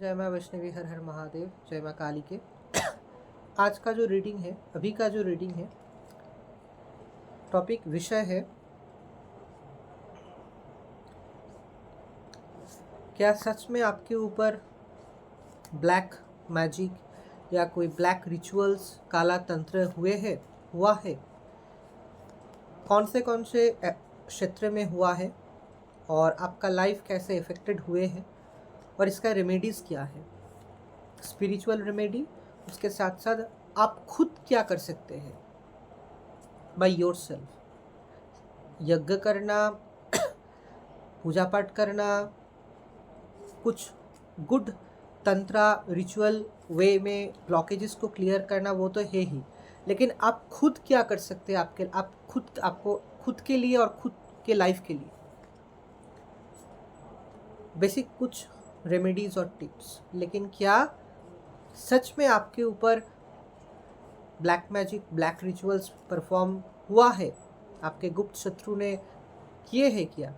जय माँ वैष्णवी, हर हर महादेव, जय माँ काली के। आज का जो रीडिंग है, अभी का जो रीडिंग है, टॉपिक विषय है क्या सच में आपके ऊपर ब्लैक मैजिक या कोई ब्लैक रिचुअल्स, काला तंत्र हुआ है। कौन से क्षेत्र में हुआ है और आपका लाइफ कैसे इफेक्टेड हुए हैं और इसका रेमेडीज़ क्या है, स्पिरिचुअल रेमेडी। उसके साथ साथ आप खुद क्या कर सकते हैं बाय योर सेल्फ, यज्ञ करना, पूजा पाठ करना, कुछ गुड तंत्रा रिचुअल वे में ब्लॉकेजेस को क्लियर करना, वो तो है ही, लेकिन आप खुद क्या कर सकते हैं आपको खुद के लिए और खुद के लाइफ के लिए। बेसिक कुछ रेमेडीज़ और टिप्स। लेकिन क्या सच में आपके ऊपर black magic, black rituals perform हुआ है, आपके गुप्त शत्रु ने किए हैं क्या,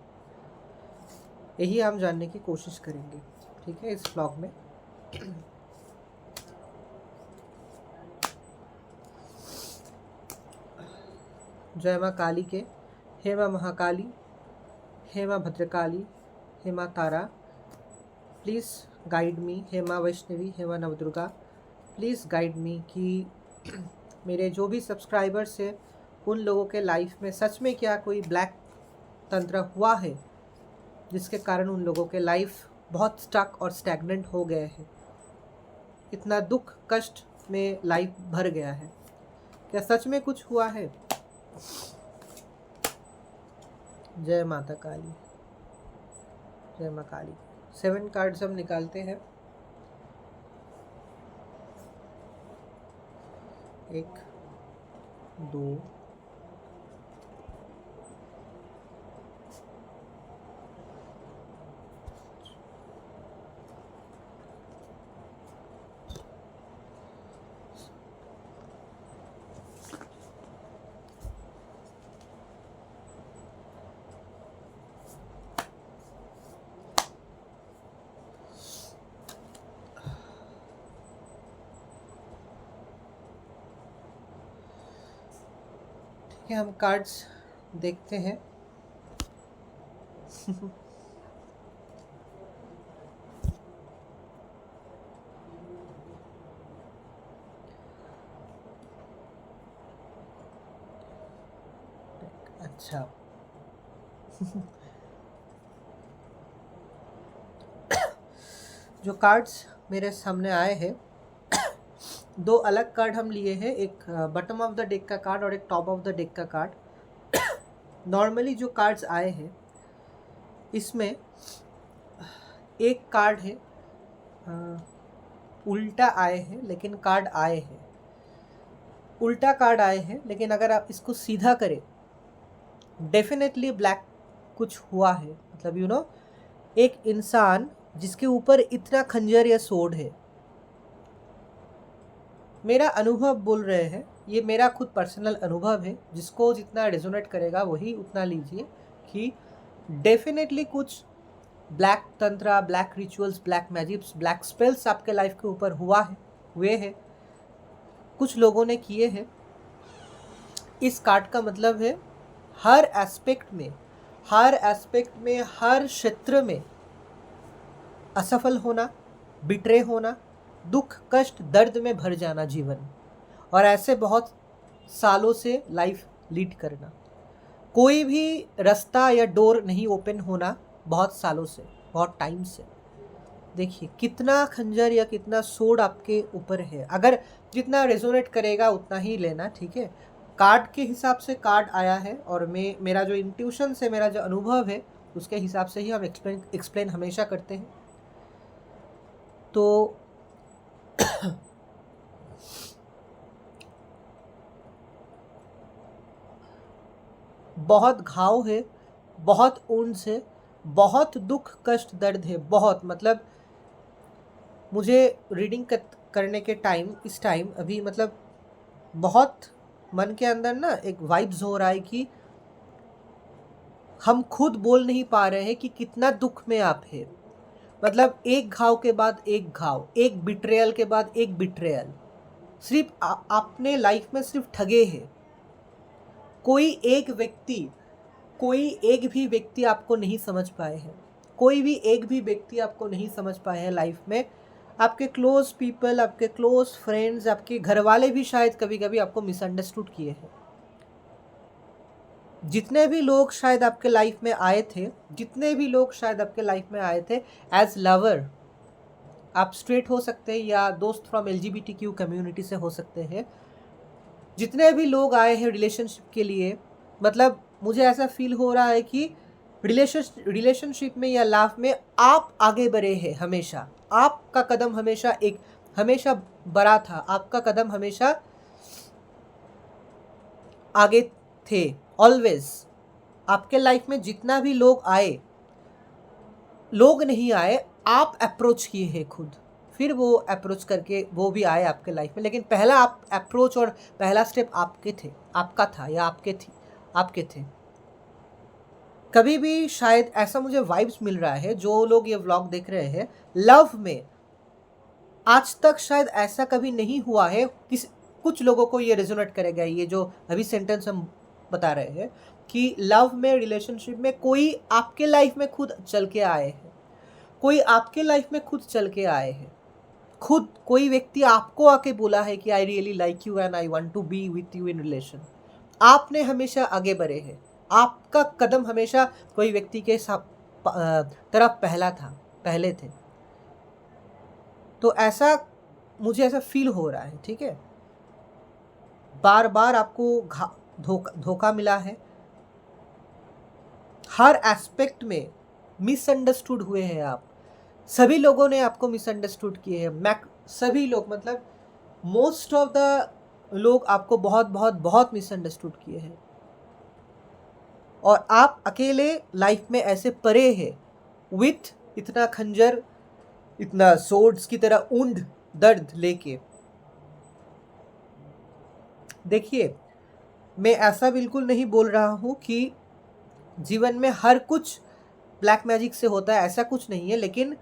यही हम जानने की कोशिश करेंगे, ठीक है, इस व्लॉग में। जय माँ काली के। हे माँ महाकाली, हे माँ भद्रकाली, हे माँ तारा, प्लीज़ गाइड मी। हे माँ वैष्णवी, हे माँ नवदुर्गा, प्लीज़ गाइड मी कि मेरे जो भी सब्सक्राइबर्स हैं उन लोगों के लाइफ में सच में क्या कोई ब्लैक तंत्र हुआ है जिसके कारण उन लोगों के लाइफ बहुत स्टक और स्टैग्नेंट हो गए हैं, इतना दुख कष्ट में लाइफ भर गया है। क्या सच में कुछ हुआ है? जय माता काली, जय माँ काली। 7 कार्ड्स हम निकालते हैं। 1 2 हम कार्ड्स देखते हैं। अच्छा जो कार्ड्स मेरे सामने आए हैं, 2 अलग कार्ड हम लिए हैं, एक बॉटम ऑफ द डेक का कार्ड और एक टॉप ऑफ द डेक का कार्ड। नॉर्मली जो कार्ड्स आए हैं इसमें एक कार्ड है उल्टा आए हैं, लेकिन कार्ड आए हैं, उल्टा कार्ड आए हैं, लेकिन अगर आप इसको सीधा करें डेफिनेटली ब्लैक कुछ हुआ है। मतलब एक इंसान जिसके ऊपर इतना खंजर या सोड है, मेरा अनुभव बोल रहे हैं, ये मेरा खुद पर्सनल अनुभव है, जिसको जितना रेजोनेट करेगा वही उतना लीजिए, कि डेफिनेटली कुछ black tantra, black rituals, black magics, black spells आपके लाइफ के ऊपर हुए हैं, कुछ लोगों ने किए हैं। इस कार्ड का मतलब है हर एस्पेक्ट में, हर क्षेत्र में असफल होना, बिट्रे होना, दुख कष्ट दर्द में भर जाना जीवन, और ऐसे बहुत सालों से लाइफ लीड करना, कोई भी रास्ता या डोर नहीं ओपन होना बहुत सालों से, बहुत टाइम से। देखिए कितना खंजर या कितना सोड आपके ऊपर है, अगर जितना रेजोनेट करेगा उतना ही लेना, ठीक है। कार्ड के हिसाब से कार्ड आया है, और मेरा जो इंट्यूशन से, मेरा जो अनुभव है उसके हिसाब से ही हम एक्सप्लेन हमेशा करते हैं। तो बहुत घाव है, बहुत ऊंस है, बहुत दुख कष्ट दर्द है, बहुत, मतलब मुझे रीडिंग करने के इस टाइम अभी मतलब बहुत मन के अंदर ना एक वाइब्स हो रहा है कि हम खुद बोल नहीं पा रहे हैं कि कितना दुख में आप है, मतलब एक घाव के बाद एक घाव, एक बिट्रेयल के बाद एक बिट्रेयल। सिर्फ आपने लाइफ में सिर्फ ठगे हैं। कोई एक भी व्यक्ति आपको नहीं समझ पाए हैं। कोई भी एक भी व्यक्ति आपको नहीं समझ पाए हैं लाइफ में। आपके क्लोज पीपल, आपके क्लोज फ्रेंड्स, आपके घर वाले भी शायद कभी कभी आपको मिसअंडरस्टूड किए हैं। जितने भी लोग शायद आपके लाइफ में आए थे, एज लवर, आप स्ट्रेट हो सकते हैं या दोस्त फ्रॉम LGBTQ कम्युनिटी से हो सकते हैं। जितने भी लोग आए हैं रिलेशनशिप के लिए, मतलब मुझे ऐसा फील हो रहा है कि रिलेशनशिप में या लव में आप आगे बढ़े हैं हमेशा। आपका कदम हमेशा बड़ा था। आपका कदम हमेशा आगे थे, ऑलवेज। आपके लाइफ में जितना भी लोग नहीं आए, आप अप्रोच किए हैं खुद। फिर वो अप्रोच करके वो भी आए आपके लाइफ में, लेकिन पहला आप अप्रोच और पहला स्टेप आपका था या आपके थे। कभी भी शायद ऐसा मुझे वाइब्स मिल रहा है, जो लोग ये व्लॉग देख रहे हैं, लव में आज तक शायद ऐसा कभी नहीं हुआ है। कुछ लोगों को ये रेजोनेट करेगा, ये जो अभी सेंटेंस हम बता रहे हैं, कि लव में, रिलेशनशिप में कोई आपके लाइफ में खुद चल के आए हैं। खुद कोई व्यक्ति आपको आके बोला है कि I really like you and I want to be with you in relation. आपने हमेशा आगे बढ़े हैं। आपका कदम हमेशा कोई व्यक्ति के तरफ पहले थे। तो मुझे ऐसा फील हो रहा है, ठीक है। बार बार आपको धोखा मिला है। हर एस्पेक्ट में मिसअंडरस्टूड हुए हैं आप। सभी लोगों ने आपको मिसअंडरस्टूड किए हैं। सभी लोग, मतलब मोस्ट ऑफ द लोग आपको बहुत बहुत बहुत मिसअंडरस्टूड किए हैं। और आप अकेले लाइफ में ऐसे परे हैं, विथ इतना खंजर, इतना सोर्ड्स की तरह ऊंड दर्द लेके। देखिए, मैं ऐसा बिल्कुल नहीं बोल रहा हूँ कि जीवन में हर कुछ ब्लैक मैजिक से होता है, ऐसा कुछ नहीं है। लेकिन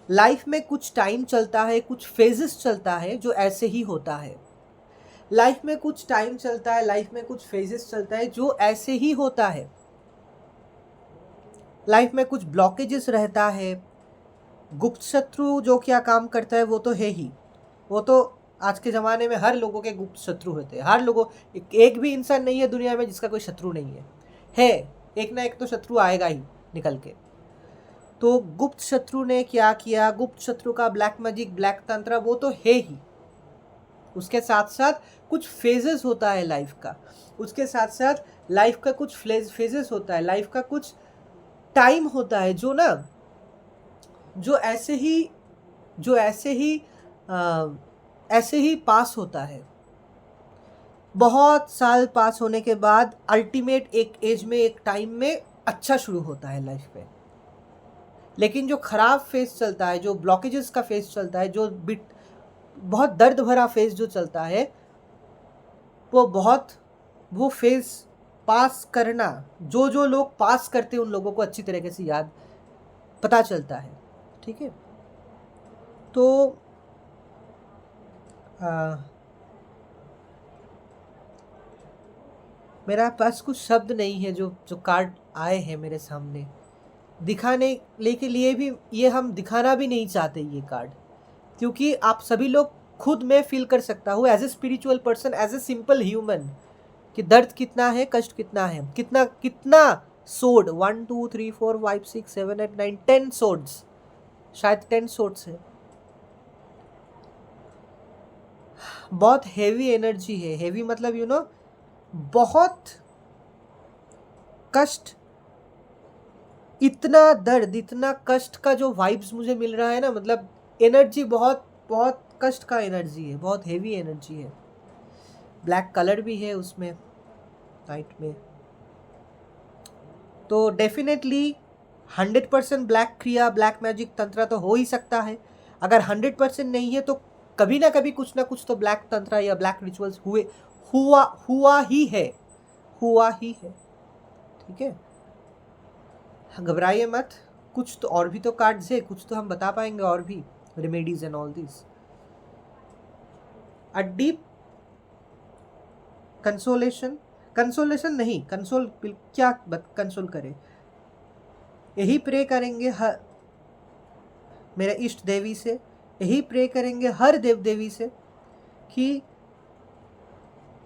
लाइफ में कुछ टाइम चलता है, कुछ फेजेस चलता है जो ऐसे ही होता है। लाइफ में कुछ टाइम चलता है, लाइफ में कुछ फेजेस चलता है जो ऐसे ही होता है। लाइफ में कुछ ब्लॉकेजेस रहता है। गुप्त शत्रु जो क्या काम करता है वो तो है ही। वो तो आज के ज़माने में हर लोगों के गुप्त शत्रु होते हैं। हर लोगों, एक भी इंसान नहीं है दुनिया में जिसका कोई शत्रु नहीं है। एक ना एक तो शत्रु आएगा ही निकल के। तो गुप्त शत्रु ने क्या किया, गुप्त शत्रु का ब्लैक मैजिक, ब्लैक तंत्र, वो तो है ही। उसके साथ साथ कुछ फेजेस होता है लाइफ का। उसके साथ साथ लाइफ का कुछ फेजेस होता है, लाइफ का कुछ टाइम होता है जो ऐसे ही पास होता है। बहुत साल पास होने के बाद अल्टीमेट एक एज में, एक टाइम में अच्छा शुरू होता है लाइफ में। लेकिन जो खराब फेज चलता है, जो ब्लॉकेजेस का फेज चलता है, जो बहुत दर्द भरा फेज जो चलता है, वो फेज पास करना, जो लोग पास करते हैं उन लोगों को अच्छी तरीके से पता चलता है, ठीक है। तो मेरा पास कुछ शब्द नहीं है जो कार्ड आए हैं मेरे सामने दिखाने के लिए भी। ये हम दिखाना भी नहीं चाहते ये कार्ड, क्योंकि आप सभी लोग खुद में फील कर सकता हूँ as a spiritual person, as a simple human, कि दर्द कितना है, कष्ट कितना है, कितना सोड, 1 2 3 4 5 6 7 8 9 10 सोड्स, शायद 10 सोड्स है। बहुत हेवी एनर्जी है। हेवी मतलब बहुत कष्ट, इतना दर्द, इतना कष्ट का जो वाइब्स मुझे मिल रहा है ना, मतलब एनर्जी बहुत बहुत कष्ट का एनर्जी है, बहुत हेवी एनर्जी है। ब्लैक कलर भी है उसमें, नाइट में। तो डेफिनेटली 100% ब्लैक क्रिया, ब्लैक मैजिक तंत्र तो हो ही सकता है। अगर 100% नहीं है तो कभी ना कुछ तो ब्लैक तंत्र या ब्लैक रिचुअल्स हुआ ही है, ठीक है। घबराइए मत, कुछ तो और भी तो कार्ड्स है, कुछ तो हम बता पाएंगे और भी remedies and all this. A deep consolation, consolation नहीं, कंसोल क्या कंसोल करे, यही प्रे करेंगे हर मेरे इष्ट देवी से, यही प्रे करेंगे हर देव देवी से कि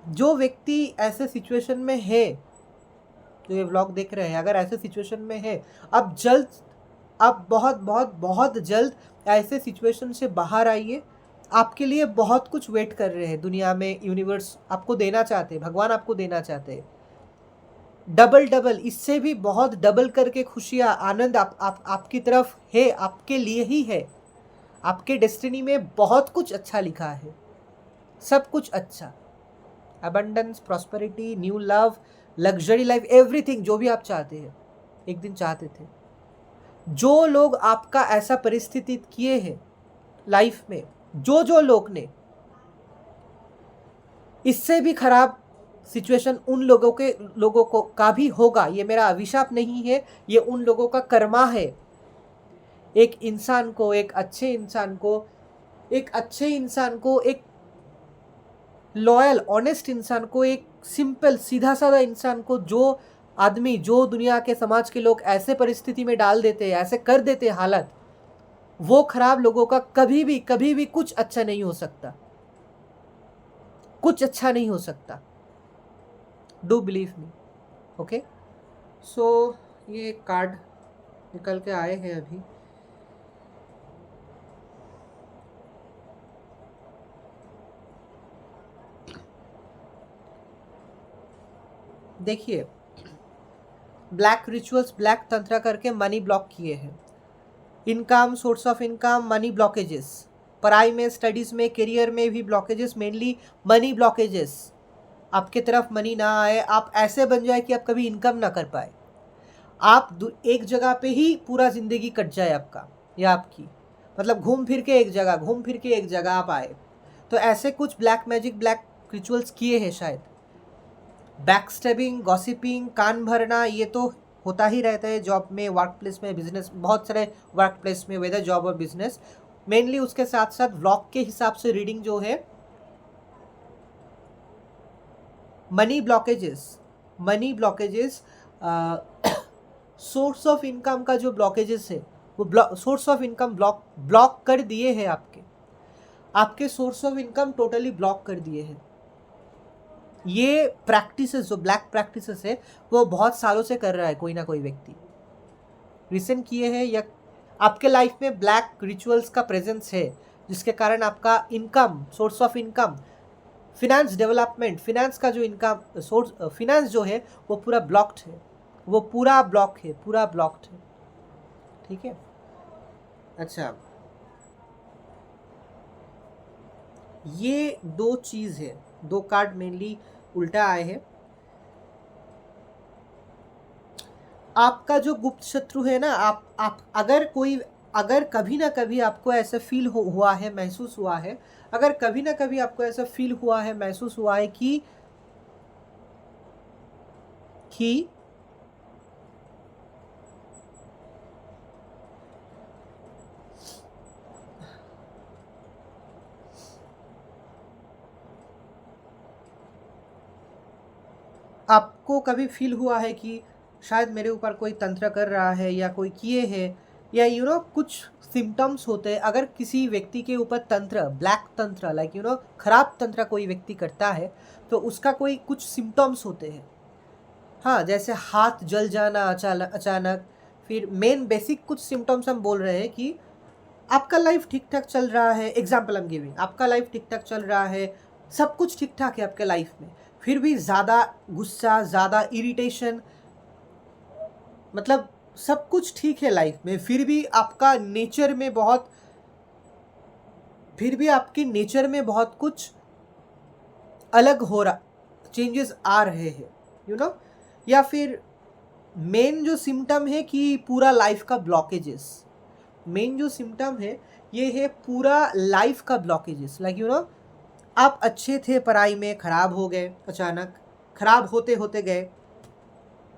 जो व्यक्ति ऐसे सिचुएशन में है, जो ये व्लॉग देख रहे हैं, अगर ऐसे सिचुएशन में है, अब जल्द, अब बहुत बहुत बहुत जल्द ऐसे सिचुएशन से बाहर आइए। आपके लिए बहुत कुछ वेट कर रहे हैं दुनिया में, यूनिवर्स आपको देना चाहते हैं, भगवान आपको देना चाहते हैं डबल डबल, इससे भी बहुत डबल करके खुशियाँ, आनंद आपकी तरफ है, आपके लिए ही है। आपके डेस्टिनी में बहुत कुछ अच्छा लिखा है, सब कुछ अच्छा, abundance, prosperity, new love, luxury life, everything जो भी आप चाहते हैं, एक दिन चाहते थे। जो लोग आपका ऐसा परिस्थिति किए हैं लाइफ में, जो लोग ने, इससे भी खराब सिचुएशन उन लोगों को का भी होगा। ये मेरा अभिशाप नहीं है, ये उन लोगों का कर्मा है। एक इंसान को, एक अच्छे इंसान को, एक लॉयल ऑनेस्ट इंसान को, एक सिंपल सीधा साधा इंसान को, जो आदमी, जो दुनिया के समाज के लोग ऐसे परिस्थिति में डाल देते हैं, ऐसे कर देते हैं हालत, वो खराब लोगों का कभी भी कुछ अच्छा नहीं हो सकता, कुछ अच्छा नहीं हो सकता। Do believe me, okay. So ये कार्ड निकल के आए हैं अभी। देखिए, ब्लैक रिचुअल्स, ब्लैक तंत्र करके मनी ब्लॉक किए हैं। Income, source of income, money blockages, पढ़ाई में, स्टडीज़ में, करियर में भी ब्लॉकेजेस, मेनली मनी ब्लॉकेजेस। आपके तरफ मनी ना आए, आप ऐसे बन जाए कि आप कभी इनकम ना कर पाए, आप एक जगह पे ही पूरा ज़िंदगी कट जाए आपका या आपकी, मतलब घूम फिर के एक जगह आप आए। तो ऐसे कुछ ब्लैक मैजिक, ब्लैक रिचुअल्स किए हैं शायद। बैक स्टेबिंग, गॉसिपिंग, कान भरना, ये तो होता ही रहता है जॉब में, वर्क प्लेस में, बिजनेस, बहुत सारे वर्क प्लेस में, वेदर जॉब और बिजनेस। मेनली उसके साथ साथ व्लॉग के हिसाब से रीडिंग जो है, money blockages, source of income का जो ब्लॉकेजेस है, वो सोर्स ऑफ इनकम ब्लॉक कर दिए हैं। आपके source of income totally block कर दिए हैं। ये प्रैक्टिसेस, जो ब्लैक प्रैक्टिसेस है, वो बहुत सालों से कर रहा है कोई ना कोई व्यक्ति, रिसेंट किए हैं, या आपके लाइफ में ब्लैक रिचुअल्स का प्रेजेंस है, जिसके कारण आपका income, source of income, finance development, finance का जो इनकम सोर्स, फिनेंस जो है वो पूरा ब्लॉक्ड है, वो पूरा ब्लॉक्ड है। ठीक है, अच्छा, ये दो चीज़ है, दो कार्ड मेनली उल्टा आए हैं। आपका जो गुप्त शत्रु है ना, आप अगर कभी ना कभी आपको ऐसा फील हुआ है, महसूस हुआ है, अगर कभी ना कभी आपको ऐसा फील हुआ है, महसूस हुआ है कि आपको कभी फील हुआ है कि शायद मेरे ऊपर कोई तंत्र कर रहा है, या कोई किए है, या कुछ सिम्टम्स होते हैं। अगर किसी व्यक्ति के ऊपर तंत्र, ब्लैक तंत्र, लाइक खराब तंत्र कोई व्यक्ति करता है, तो उसका कोई कुछ सिम्टम्स होते हैं। हाँ, जैसे हाथ जल जाना अचानक, फिर मेन बेसिक कुछ सिम्टम्स हम बोल रहे हैं कि आपका लाइफ ठीक ठाक चल रहा है, एग्जाम्पल हम गिविंग, आपका लाइफ ठीक ठाक चल रहा है, सब कुछ ठीक ठाक है आपके लाइफ में, फिर भी ज़्यादा गुस्सा, ज़्यादा इरिटेशन, मतलब सब कुछ ठीक है लाइफ में, फिर भी आपके नेचर में बहुत कुछ अलग हो रहा, चेंजेस आ रहे हैं, या फिर मेन जो सिम्टम है कि पूरा लाइफ का ब्लॉकेजेस, मेन जो सिम्टम है ये है पूरा लाइफ का ब्लॉकेजेस, लाइक आप अच्छे थे पढ़ाई में, खराब हो गए, अचानक खराब होते होते गए,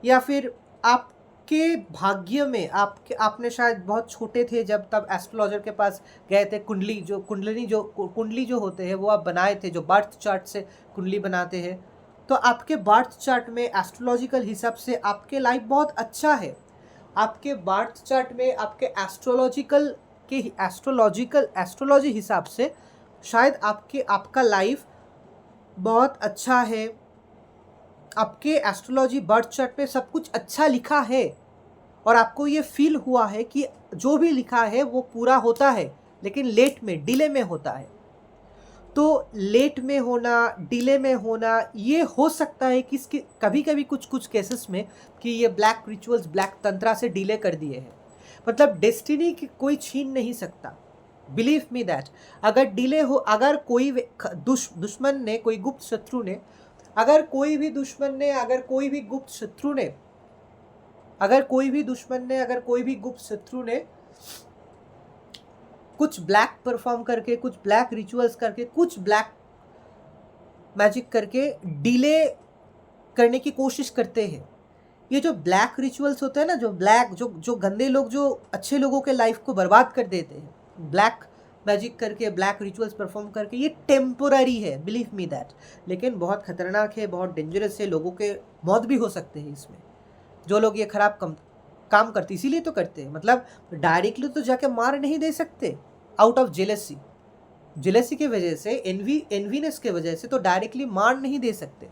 या फिर आप आपके भाग्य में आपने शायद बहुत छोटे थे जब तब एस्ट्रोलॉजर के पास गए थे, कुंडली जो होते हैं वो आप बनाए थे, जो बर्थ चार्ट से कुंडली बनाते हैं। तो आपके बर्थ चार्ट में एस्ट्रोलॉजिकल हिसाब से आपके लाइफ बहुत अच्छा है। आपके बर्थ चार्ट में आपके एस्ट्रोलॉजी हिसाब से शायद आपका लाइफ बहुत अच्छा है। आपके एस्ट्रोलॉजी बर्थ चार्ट पे सब कुछ अच्छा लिखा है और आपको ये फील हुआ है कि जो भी लिखा है वो पूरा होता है, लेकिन लेट में, डिले में होता है। तो लेट में होना, डिले में होना, ये हो सकता है कि इसके कभी कभी कुछ केसेस में कि ये ब्लैक रिचुअल्स, ब्लैक तंत्रा से डिले कर दिए हैं। मतलब डेस्टिनी की कोई छीन नहीं सकता। बिलीव मी दैट अगर डिले हो, अगर कोई दुश्मन ने, कोई गुप्त शत्रु ने, अगर कोई भी दुश्मन ने, अगर कोई भी गुप्त शत्रु ने, अगर कोई भी दुश्मन ने, अगर कोई भी गुप्त शत्रु ने कुछ ब्लैक परफॉर्म करके, कुछ ब्लैक रिचुअल्स करके, कुछ ब्लैक मैजिक करके डिले करने की कोशिश करते हैं। ये जो ब्लैक रिचुअल्स होते हैं ना, जो गंदे लोग जो अच्छे लोगों के लाइफ को बर्बाद कर देते हैं, ब्लैक मैजिक करके, ब्लैक रिचुअल्स परफॉर्म करके, ये टेम्पोररी है, बिलीव मी दैट। लेकिन बहुत खतरनाक है, बहुत डेंजरस है, लोगों के मौत भी हो सकते हैं इसमें। जो लोग ये खराब काम करते, इसीलिए तो करते हैं। मतलब डायरेक्टली तो जाके मार नहीं दे सकते, आउट ऑफ जेलेसी की वजह से, एनवीनेस के वजह से तो डायरेक्टली मार नहीं दे सकते।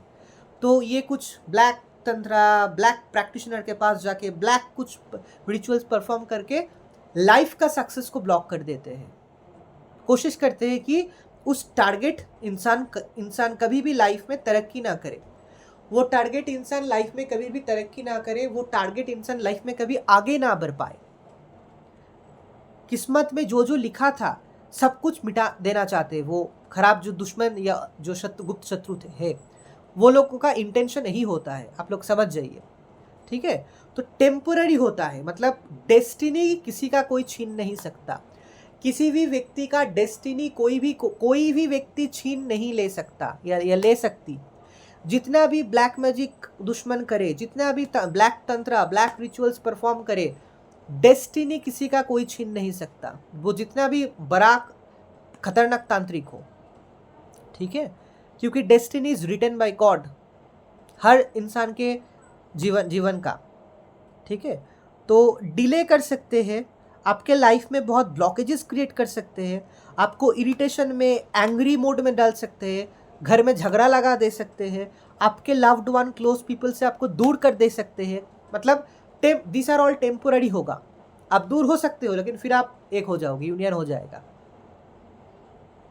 तो ये कुछ ब्लैक तंत्रा, ब्लैक प्रैक्टिशनर के पास जाके ब्लैक कुछ रिचुअल्स परफॉर्म करके लाइफ का सक्सेस को ब्लॉक कर देते हैं। कोशिश करते हैं कि उस टारगेट इंसान कभी भी लाइफ में तरक्की ना करे। वो टारगेट इंसान लाइफ में कभी भी तरक्की ना करे, वो टारगेट इंसान लाइफ में कभी आगे ना बढ़ पाए। किस्मत में जो जो लिखा था सब कुछ मिटा देना चाहते। वो खराब जो दुश्मन या जो गुप्त शत्रु थे है, वो लोगों का इंटेंशन यही होता है, आप लोग समझ जाइए, ठीक है। तो टेम्पोररी होता है, मतलब डेस्टिनी किसी का कोई छीन नहीं सकता। किसी भी व्यक्ति का डेस्टिनी कोई भी व्यक्ति छीन नहीं ले सकता या ले सकती। जितना भी ब्लैक मैजिक दुश्मन करे, जितना भी ब्लैक तंत्र, ब्लैक रिचुअल्स परफॉर्म करे, डेस्टिनी किसी का कोई छीन नहीं सकता, वो जितना भी बड़ा खतरनाक तांत्रिक हो, ठीक है। क्योंकि destiny is written by God हर इंसान के जीवन का, ठीक है। तो डिले कर सकते हैं, आपके लाइफ में बहुत ब्लॉकेजेस क्रिएट कर सकते हैं, आपको इरिटेशन में, एंग्री मोड में डाल सकते हैं, घर में झगड़ा लगा दे सकते हैं, आपके लव्ड वन, क्लोज पीपल से आपको दूर कर दे सकते हैं। मतलब दिस आर ऑल टेम्पोररी होगा। आप दूर हो सकते हो, लेकिन फिर आप एक हो जाओगे, यूनियन हो जाएगा।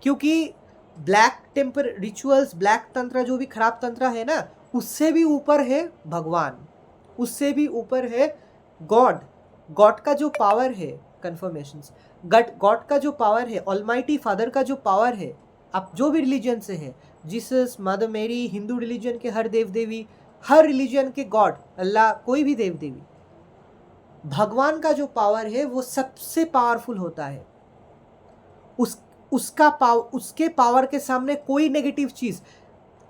क्योंकि ब्लैक टेम्पर रिचुअल्स, ब्लैक तंत्र, जो भी खराब तंत्र है ना, उससे भी ऊपर है भगवान, उससे भी ऊपर है गॉड का जो पावर है, कन्फर्मेशंस, गॉड का जो पावर है, ऑलमाइटी फादर का जो पावर है। आप जो भी रिलीजन से है, जीसस, मदर मेरी, हिंदू रिलीजन के हर देव देवी, हर रिलीजन के गॉड, अल्लाह, कोई भी देव देवी, भगवान का जो पावर है वो सबसे पावरफुल होता है। उसके पावर के सामने कोई नेगेटिव चीज़,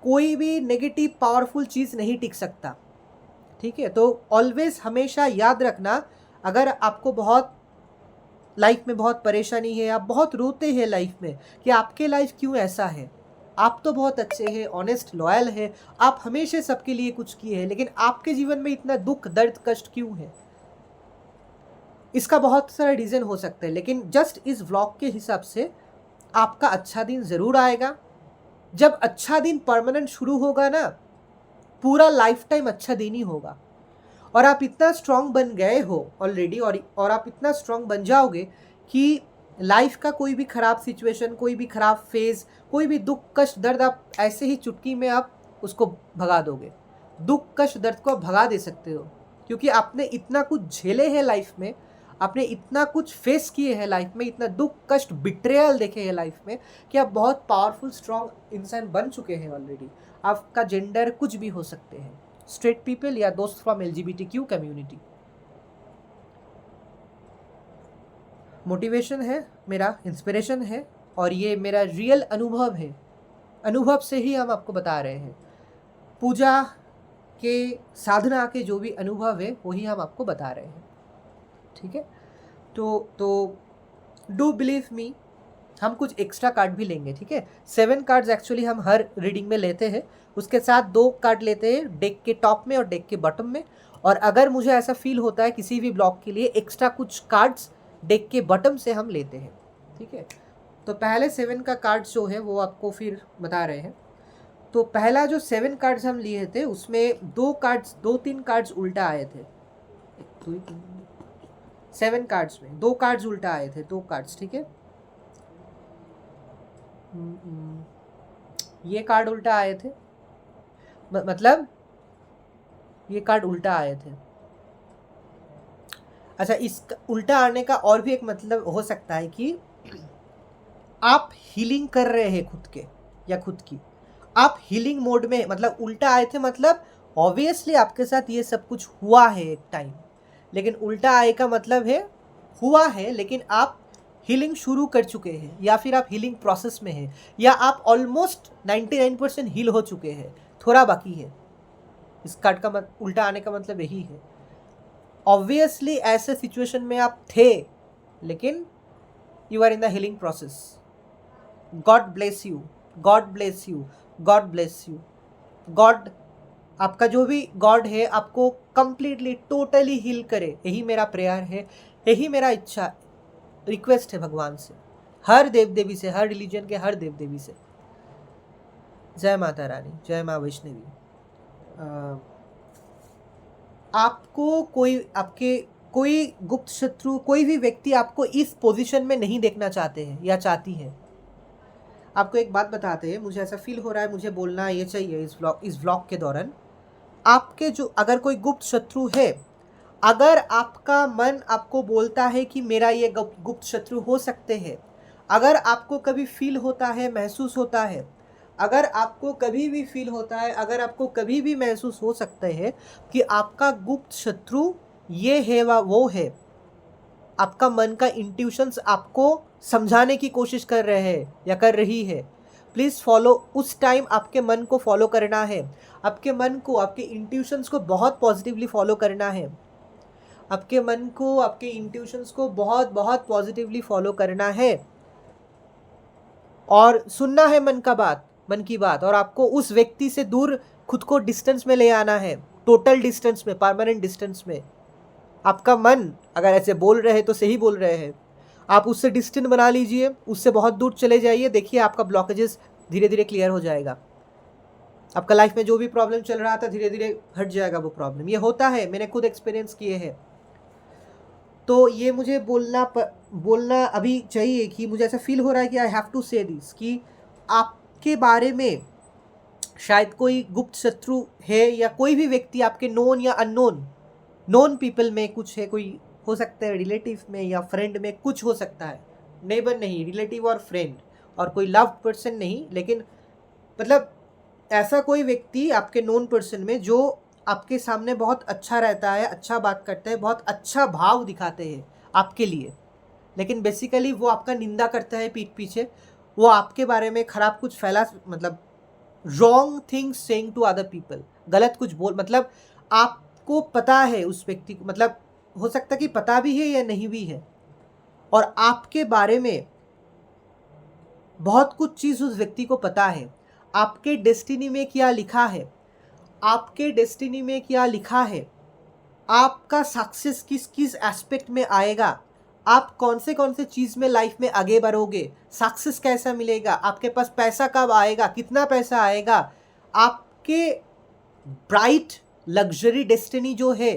कोई भी नेगेटिव पावरफुल चीज़ नहीं टिक सकता, ठीक है। तो ऑलवेज हमेशा याद रखना, अगर आपको बहुत लाइफ में बहुत परेशानी है, आप बहुत रोते हैं लाइफ में कि आपके लाइफ क्यों ऐसा है, आप तो बहुत अच्छे हैं, ऑनेस्ट, लॉयल है, आप हमेशा सबके लिए कुछ किए हैं, लेकिन आपके जीवन में इतना दुख, दर्द, कष्ट क्यों है? इसका बहुत सारा रीज़न हो सकता है, लेकिन जस्ट इस व्लॉग के हिसाब से आपका अच्छा दिन ज़रूर आएगा। जब अच्छा दिन परमानेंट शुरू होगा ना, पूरा लाइफ टाइम अच्छा दिन ही होगा। और आप इतना स्ट्रांग बन गए हो ऑलरेडी, और आप इतना स्ट्रांग बन जाओगे कि लाइफ का कोई भी ख़राब सिचुएशन, कोई भी ख़राब फेज़, कोई भी दुख, कष्ट, दर्द, आप ऐसे ही चुटकी में आप उसको भगा दोगे। दुख, कष्ट, दर्द को आप भगा दे सकते हो, क्योंकि आपने इतना कुछ झेले हैं लाइफ में, आपने इतना कुछ फेस किए हैं लाइफ में, इतना दुख, कष्ट, बिट्रेयल देखे हैं लाइफ में, कि आप बहुत पावरफुल, स्ट्रांग इंसान बन चुके हैं ऑलरेडी। आपका जेंडर कुछ भी हो सकते हैं, स्ट्रेट पीपल या दोस्त फ्रॉम LGBTQ कम्युनिटी। मोटिवेशन है मेरा, इंस्पिरेशन है, और ये मेरा रियल अनुभव है। अनुभव से ही हम आपको बता रहे हैं। पूजा आपके साधना के जो भी अनुभव है वही हम आपको बता रहे हैं, ठीक है। तो डू बिलीव मी, हम कुछ एक्स्ट्रा कार्ड भी लेंगे, ठीक है। 7 कार्ड्स एक्चुअली हम हर रीडिंग में लेते हैं, उसके साथ 2 कार्ड लेते हैं डेक के टॉप में और डेक के बॉटम में। और अगर मुझे ऐसा फील होता है किसी भी ब्लॉक के लिए एक्स्ट्रा कुछ कार्ड्स डेक के बॉटम से हम लेते हैं, ठीक है। तो पहले 7 का कार्ड्स जो है वो आपको फिर बता रहे हैं। तो पहला जो 7 कार्ड्स हम लिए थे उसमें 2-3 कार्ड्स उल्टा आए थे। 7 कार्ड्स में 2 कार्ड्स उल्टा आए थे, 2 कार्ड्स, ठीक है। ये कार्ड उल्टा आए थे, मतलब ये कार्ड उल्टा आए थे। अच्छा, इस उल्टा आने का और भी एक मतलब हो सकता है कि आप हीलिंग कर रहे हैं खुद के या खुद की, आप हीलिंग मोड में, मतलब उल्टा आए थे मतलब ऑब्वियसली आपके साथ ये सब कुछ हुआ है एक टाइम, लेकिन उल्टा आए का मतलब है हुआ है लेकिन आप हीलिंग शुरू कर चुके हैं, या फिर आप हीलिंग प्रोसेस में हैं, या आप ऑलमोस्ट 99% हील हो चुके हैं, थोड़ा बाकी है। इस कार्ड का उल्टा आने का मतलब यही है। ऑब्वियसली ऐसे सिचुएशन में आप थे, लेकिन you are in the healing process. God bless you, God bless you, God bless you. God, आपका जो भी गॉड है आपको कंप्लीटली टोटली हील करे, यही मेरा प्रेयर है, यही मेरा इच्छा रिक्वेस्ट है भगवान से, हर देव देवी से, हर रिलीजन के हर देव देवी से। जय माता रानी, जय माँ वैष्णवी। आपको कोई गुप्त शत्रु, कोई भी व्यक्ति आपको इस पोजीशन में नहीं देखना चाहते हैं या चाहती है। आपको एक बात बताते हैं, मुझे ऐसा फील हो रहा है, मुझे बोलना ये चाहिए इस व्लॉग के दौरान। आपके जो अगर कोई गुप्त शत्रु है, अगर आपका मन आपको बोलता है कि मेरा ये गुप्त शत्रु हो सकते हैं, अगर आपको कभी फील होता है, महसूस होता है, अगर आपको कभी भी फील होता है, अगर आपको कभी भी महसूस हो सकते हैं कि आपका गुप्त शत्रु ये है व वो है, आपका मन का इंट्यूशंस आपको समझाने की कोशिश कर रहे हैं या कर रही है, प्लीज़ फॉलो, उस टाइम आपके मन को फॉलो करना है, आपके मन को, आपके इंट्यूशंस को बहुत पॉजिटिवली फॉलो करना है, आपके मन को, आपके इंट्यूशंस को बहुत बहुत पॉजिटिवली फॉलो करना है और सुनना है मन की बात, और आपको उस व्यक्ति से दूर खुद को डिस्टेंस में ले आना है, टोटल डिस्टेंस में, परमानेंट डिस्टेंस में। आपका मन अगर ऐसे बोल रहे हैं तो सही बोल रहे हैं, आप उससे डिस्टेंस बना लीजिए, उससे बहुत दूर चले जाइए, देखिए आपका ब्लॉकेजेस धीरे धीरे क्लियर हो जाएगा। आपका लाइफ में जो भी प्रॉब्लम चल रहा था धीरे धीरे हट जाएगा वो प्रॉब्लम। ये होता है, मैंने खुद एक्सपीरियंस किए हैं। तो ये मुझे बोलना अभी चाहिए कि मुझे ऐसा फील हो रहा है कि आई हैव टू से दिस, कि आपके बारे में शायद कोई गुप्त शत्रु है, या कोई भी व्यक्ति आपके नोन या नोन पीपल में कुछ है, कोई हो सकता है रिलेटिव में या फ्रेंड में कुछ हो सकता है, नेबर नहीं, रिलेटिव और फ्रेंड, और कोई लव पर्सन नहीं, लेकिन मतलब ऐसा कोई व्यक्ति आपके नोन पर्सन में जो आपके सामने बहुत अच्छा रहता है, अच्छा बात करता है, बहुत अच्छा भाव दिखाते हैं आपके लिए, लेकिन बेसिकली वो आपका निंदा करता है पीठ पीछे, वो आपके बारे में खराब कुछ फैला, मतलब wrong things saying to other people, गलत कुछ बोल, मतलब आपको पता है उस व्यक्ति को, मतलब हो सकता है कि पता भी है या नहीं भी है, और आपके बारे में बहुत कुछ चीज़ उस व्यक्ति को पता है, आपके डेस्टिनी में क्या लिखा है, आपके डेस्टिनी में क्या लिखा है, आपका सक्सेस किस किस एस्पेक्ट में आएगा, आप कौन से चीज़ में लाइफ में आगे बढ़ोगे, सक्सेस कैसा मिलेगा, आपके पास पैसा कब आएगा, कितना पैसा आएगा, आपके ब्राइट लग्जरी डेस्टिनी जो है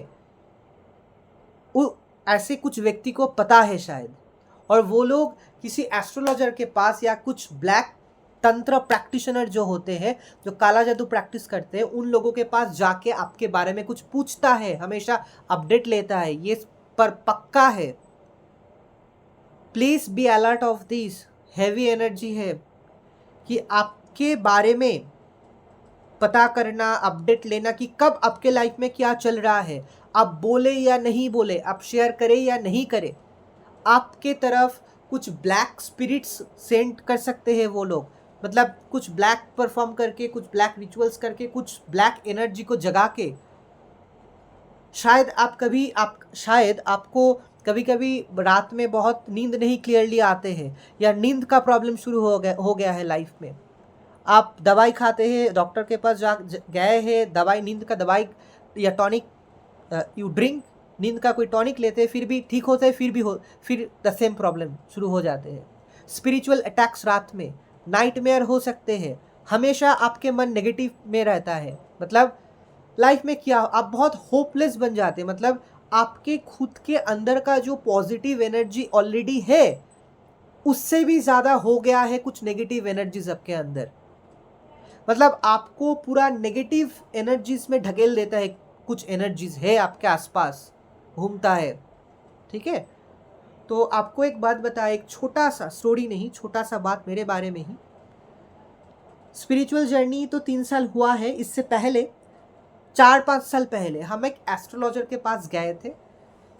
वो ऐसे कुछ व्यक्ति को पता है शायद, और वो लोग किसी एस्ट्रोलॉजर के पास या कुछ ब्लैक तंत्र प्रैक्टिशनर जो होते हैं, जो काला जादू प्रैक्टिस करते हैं, उन लोगों के पास जाके आपके बारे में कुछ पूछता है, हमेशा अपडेट लेता है, ये पर पक्का है। Please be alert of this, heavy energy है कि आपके बारे में पता करना, अपडेट लेना कि कब आपके लाइफ में क्या चल रहा है, आप बोले या नहीं बोले, आप शेयर करें या नहीं करें, आपके तरफ कुछ ब्लैक स्पिरिट्स सेंड कर सकते हैं वो लोग, मतलब कुछ ब्लैक परफॉर्म करके, कुछ ब्लैक रिचुअल्स करके, कुछ ब्लैक एनर्जी को जगा के शायद आपको कभी कभी रात में बहुत नींद नहीं क्लियरली आते हैं, या नींद का प्रॉब्लम शुरू हो गया है लाइफ में। आप दवाई खाते हैं, डॉक्टर के पास गए हैं, दवाई, नींद का दवाई या टॉनिक, यू ड्रिंक, नींद का कोई टॉनिक लेते हैं, फिर भी ठीक होते हैं, फिर द सेम प्रॉब्लम शुरू हो जाते हैं। स्पिरिचुअल अटैक्स रात में, नाइटमेयर हो सकते हैं, हमेशा आपके मन नेगेटिव में रहता है। मतलब लाइफ में क्या, आप बहुत होपलेस बन जाते हैं। मतलब आपके खुद के अंदर का जो पॉजिटिव एनर्जी ऑलरेडी है, उससे भी ज़्यादा हो गया है कुछ नेगेटिव एनर्जीज आपके अंदर। मतलब आपको पूरा नेगेटिव एनर्जीज में ढकेल देता है। कुछ एनर्जीज है आपके आसपास घूमता है, ठीक है। तो आपको एक बात बताए, एक छोटा सा स्टोरी, नहीं छोटा सा बात मेरे बारे में ही। स्पिरिचुअल जर्नी तो 3 साल हुआ है। इससे पहले 4-5 साल पहले हम एक एस्ट्रोलॉजर के पास गए थे,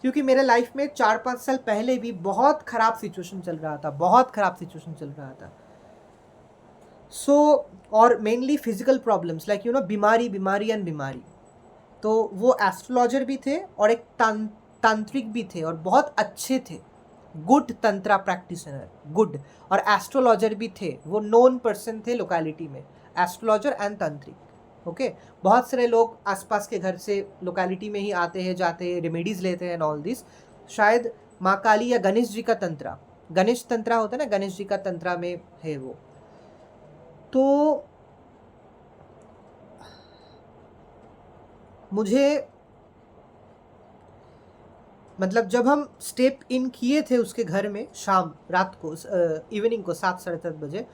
क्योंकि मेरे लाइफ में 4-5 साल पहले भी बहुत ख़राब सिचुएशन चल रहा था, बहुत ख़राब सिचुएशन चल रहा था। और मेनली फिजिकल प्रॉब्लम्स, लाइक बीमारी। तो वो एस्ट्रोलॉजर भी थे और एक तांत्रिक भी थे, और बहुत अच्छे थे, गुड तंत्रा प्रैक्टिशनर, गुड। और एस्ट्रोलॉजर भी थे, वो नोन पर्सन थे लोकेलिटी में, एस्ट्रोलॉजर एंड तांत्रिक। ओके, बहुत सारे लोग आसपास के घर से लोकेलिटी में ही आते हैं, जाते हैं, रेमेडीज लेते हैं एंड ऑल दिस। शायद माँ काली या गणेश जी का तंत्रा, गणेश तंत्रा होता है ना, गणेश जी का तंत्रा में है वो। तो मुझे मतलब जब हम स्टेप इन किए थे उसके घर में, रात को, इवनिंग को 7 साढ़े 7 बजे,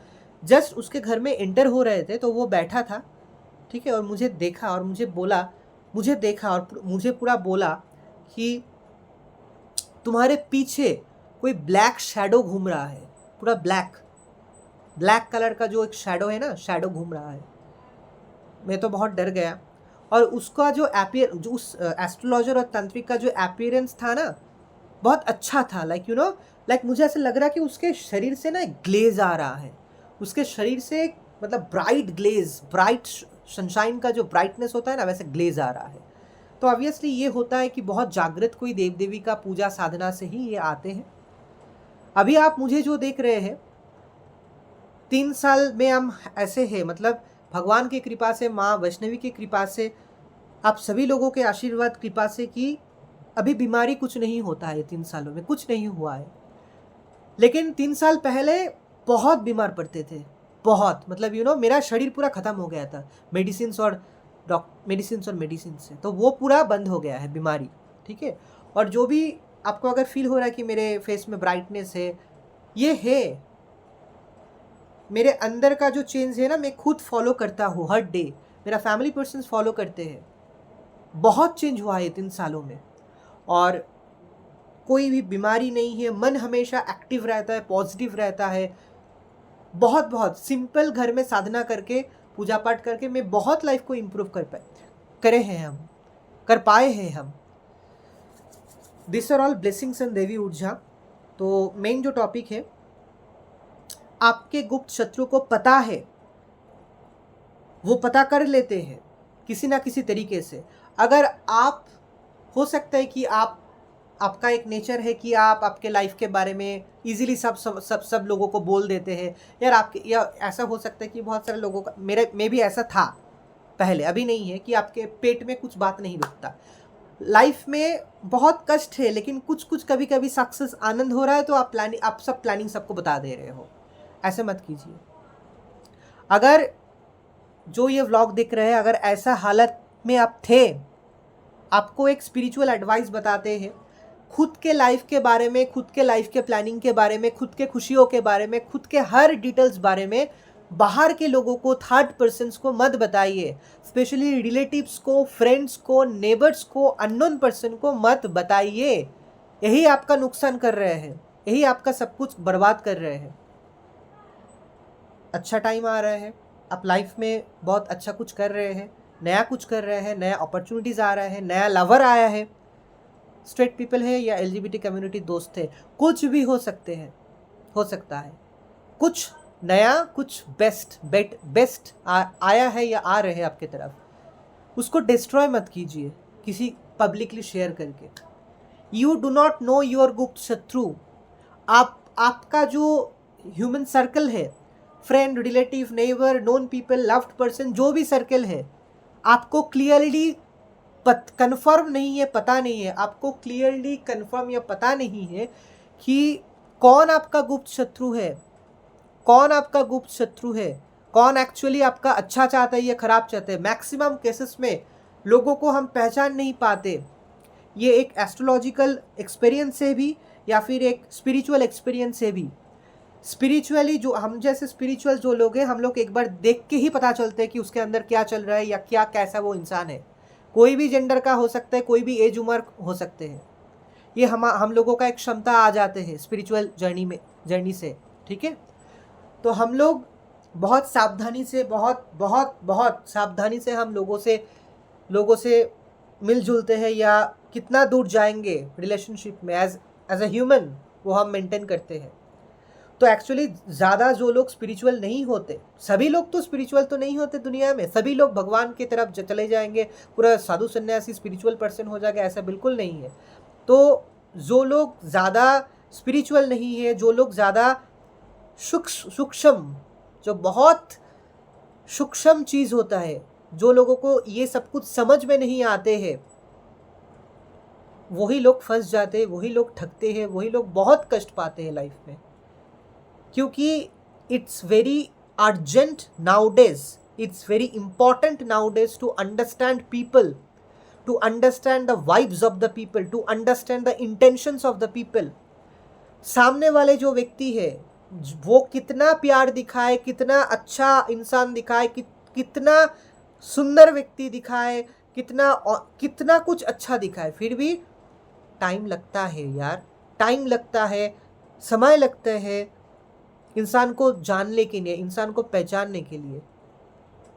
जस्ट उसके घर में एंटर हो रहे थे, तो वो बैठा था, ठीक है। और मुझे देखा और मुझे पूरा बोला कि तुम्हारे पीछे कोई ब्लैक शैडो घूम रहा है, पूरा ब्लैक कलर का जो एक शैडो है ना, शैडो घूम रहा है। मैं तो बहुत डर गया। और उसका जो उस एस्ट्रोलॉजर और तांत्रिक का जो अपीयरेंस था ना, बहुत अच्छा था। लाइक मुझे ऐसा लग रहा कि उसके शरीर से ना एक ग्लेज आ रहा है, उसके शरीर से एक, मतलब ब्राइट ग्लेज, ब्राइट सनशाइन का जो ब्राइटनेस होता है ना, वैसे ग्लेज आ रहा है। तो ऑब्वियसली ये होता है कि बहुत जागृत कोई देव देवी का पूजा साधना से ही ये आते हैं। अभी आप मुझे जो देख रहे हैं, 3 साल में हम ऐसे हैं, मतलब भगवान की कृपा से, माँ वैष्णवी की कृपा से, आप सभी लोगों के आशीर्वाद कृपा से, कि अभी बीमारी कुछ नहीं होता है। 3 सालों में कुछ नहीं हुआ है। लेकिन 3 साल पहले बहुत बीमार पड़ते थे, बहुत, मतलब मेरा शरीर पूरा ख़त्म हो गया था मेडिसिन से। तो वो पूरा बंद हो गया है बीमारी, ठीक है। और जो भी आपको अगर फील हो रहा है कि मेरे फेस में ब्राइटनेस है, ये है मेरे अंदर का जो चेंज है ना, मैं खुद फॉलो करता हूँ हर डे, मेरा फैमिली पर्सन्स फॉलो करते हैं। बहुत चेंज हुआ है 3 सालों में, और कोई भी बीमारी नहीं है, मन हमेशा एक्टिव रहता है, पॉजिटिव रहता है। बहुत सिंपल घर में साधना करके, पूजा पाठ करके मैं बहुत लाइफ को इम्प्रूव कर पाए हैं हम। This are all blessings and देवी ऊर्जा। तो मेन जो टॉपिक है, आपके गुप्त शत्रु को पता है, वो पता कर लेते हैं किसी ना किसी तरीके से। अगर आप, हो सकता है कि आपका एक नेचर है कि आप आपके लाइफ के बारे में इजीली सब लोगों को बोल देते हैं यार। या ऐसा हो सकता है कि बहुत सारे लोगों का, में भी ऐसा था पहले, अभी नहीं है, कि आपके पेट में कुछ बात नहीं रुकता। लाइफ में बहुत कष्ट है, लेकिन कुछ कभी कभी सक्सेस, आनंद हो रहा है, तो आप सब प्लानिंग सबको बता दे रहे हो। ऐसे मत कीजिए। अगर जो ये व्लॉग देख रहे हैं, अगर ऐसा हालत में आप थे, आपको एक स्पिरिचुअल एडवाइस बताते हैं, खुद के लाइफ के बारे में, खुद के लाइफ के प्लानिंग के बारे में, खुद के खुशियों के बारे में, खुद के हर डिटेल्स बारे में बाहर के लोगों को, थर्ड पर्सन्स को मत बताइए। स्पेशली रिलेटिव्स को, फ्रेंड्स को, नेबर्स को, अननोन पर्सन को मत बताइए। यही आपका नुकसान कर रहे हैं, यही आपका सब कुछ बर्बाद कर रहे हैं। अच्छा टाइम आ रहा है, आप लाइफ में बहुत अच्छा कुछ कर रहे हैं, नया कुछ कर रहे हैं, नया अपॉर्चुनिटीज़ आ रहा है, नया लवर आया है, स्ट्रेट पीपल है या LGBT कम्युनिटी दोस्त है, कुछ भी हो सकता है। कुछ नया कुछ बेस्ट आया है या आ रहे हैं आपके तरफ, उसको डिस्ट्रॉय मत कीजिए किसी पब्लिकली शेयर करके। You do not know your गुप्त शत्रु। आपका जो ह्यूमन सर्कल है, friend, relative, neighbour, known people, loved person, जो भी सर्कल है, आपको क्लियरली कन्फर्म नहीं है, पता नहीं है, आपको क्लियरली कन्फर्म या पता नहीं है कि कौन आपका गुप्त शत्रु है, कौन आपका गुप्त शत्रु है, कौन एक्चुअली आपका अच्छा चाहता है या खराब चाहता है। मैक्सिमम केसेस में लोगों को हम पहचान नहीं पाते। ये एक एस्ट्रोलॉजिकल एक्सपीरियंस से भी या फिर एक स्पिरिचुअल एक्सपीरियंस से भी, स्पिरिचुअली जो हम जैसे स्पिरिचुअल जो लोग हैं, हम लोग एक बार देख के ही पता चलते हैं कि उसके अंदर क्या चल रहा है या क्या कैसा वो इंसान है। कोई भी जेंडर का हो सकता है, कोई भी एज उम्र हो सकते हैं। ये हम लोगों का एक क्षमता आ जाते हैं स्पिरिचुअल जर्नी से, ठीक है। तो हम लोग बहुत सावधानी से, बहुत बहुत बहुत सावधानी से हम लोगों से मिलजुलते हैं, या कितना दूर जाएंगे रिलेशनशिप में एज अ ह्यूमन, वो हम मेंटेन करते हैं। तो एक्चुअली ज़्यादा जो लोग स्पिरिचुअल नहीं होते, सभी लोग तो स्पिरिचुअल तो नहीं होते दुनिया में, सभी लोग भगवान की तरफ चले जाएंगे, पूरा साधु सन्यासी स्पिरिचुअल पर्सन हो जाएगा, ऐसा बिल्कुल नहीं है। तो जो लोग ज़्यादा स्पिरिचुअल नहीं है, जो लोग ज़्यादा सूक्ष्म, जो बहुत सूक्ष्म चीज़ होता है, जो लोगों को ये सब कुछ समझ में नहीं आते हैं, वही लोग फंस जाते हैं, वही लोग ठगते हैं, वही लोग बहुत कष्ट पाते हैं लाइफ में। क्योंकि it's very urgent nowadays, it's very important nowadays to understand people, to understand the vibes of the people, to understand the intentions of the people. सामने वाले जो व्यक्ति है वो कितना प्यार दिखाए, कितना अच्छा इंसान दिखाए, कितना सुंदर व्यक्ति दिखाए, कितना कुछ अच्छा दिखाए, फिर भी टाइम लगता है यार, टाइम लगता है, समय लगता है इंसान को जानने के लिए, इंसान को पहचानने के लिए।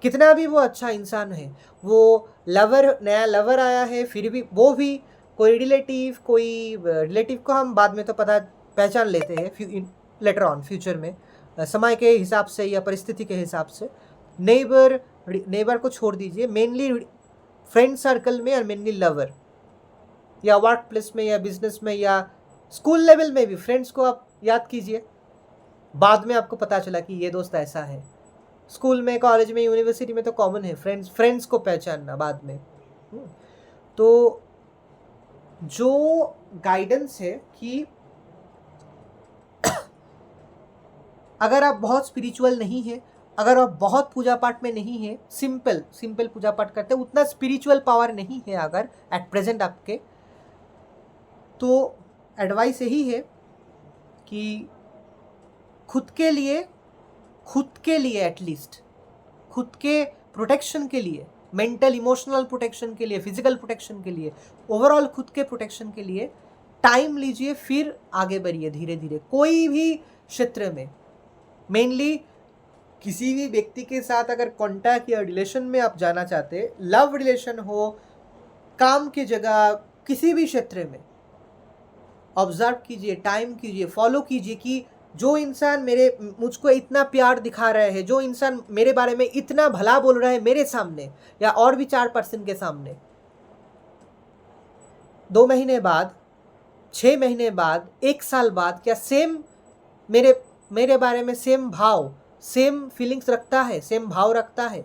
कितना भी वो अच्छा इंसान है, वो नया लवर आया है, फिर भी वो भी कोई रिलेटिव को हम बाद में तो पहचान लेते हैं लेटर ऑन फ्यूचर में, समय के हिसाब से या परिस्थिति के हिसाब से। नेबर को छोड़ दीजिए, मेनली फ्रेंड सर्कल में और मेनली लवर, या वर्क प्लेस में या बिजनेस में या स्कूल लेवल में भी फ्रेंड्स को आप याद कीजिए। बाद में आपको पता चला कि ये दोस्त ऐसा है। स्कूल में, कॉलेज में, यूनिवर्सिटी में तो कॉमन है फ्रेंड्स को पहचानना बाद में। तो जो गाइडेंस है कि अगर आप बहुत स्पिरिचुअल नहीं है, अगर आप बहुत पूजा पाठ में नहीं है, सिंपल पूजा पाठ करते हैं, उतना स्पिरिचुअल पावर नहीं है अगर एट प्रेजेंट आपके, तो एडवाइस यही है कि खुद के लिए एटलीस्ट, खुद के प्रोटेक्शन के लिए, मेंटल इमोशनल प्रोटेक्शन के लिए, फिजिकल प्रोटेक्शन के लिए, ओवरऑल खुद के प्रोटेक्शन के लिए टाइम लीजिए, फिर आगे बढ़िए धीरे धीरे कोई भी क्षेत्र में। मेनली किसी भी व्यक्ति के साथ अगर कांटेक्ट या रिलेशन में आप जाना चाहते, लव रिलेशन हो, काम की जगह, किसी भी क्षेत्र में, ऑब्जर्व कीजिए, टाइम कीजिए, फॉलो कीजिए कि जो इंसान मुझको इतना प्यार दिखा रहे हैं, जो इंसान मेरे बारे में इतना भला बोल रहा है मेरे सामने या और भी 4 पर्सन के सामने, 2 महीने बाद, 6 महीने बाद, 1 साल बाद, क्या सेम मेरे बारे में सेम फीलिंग्स रखता है, सेम भाव रखता है?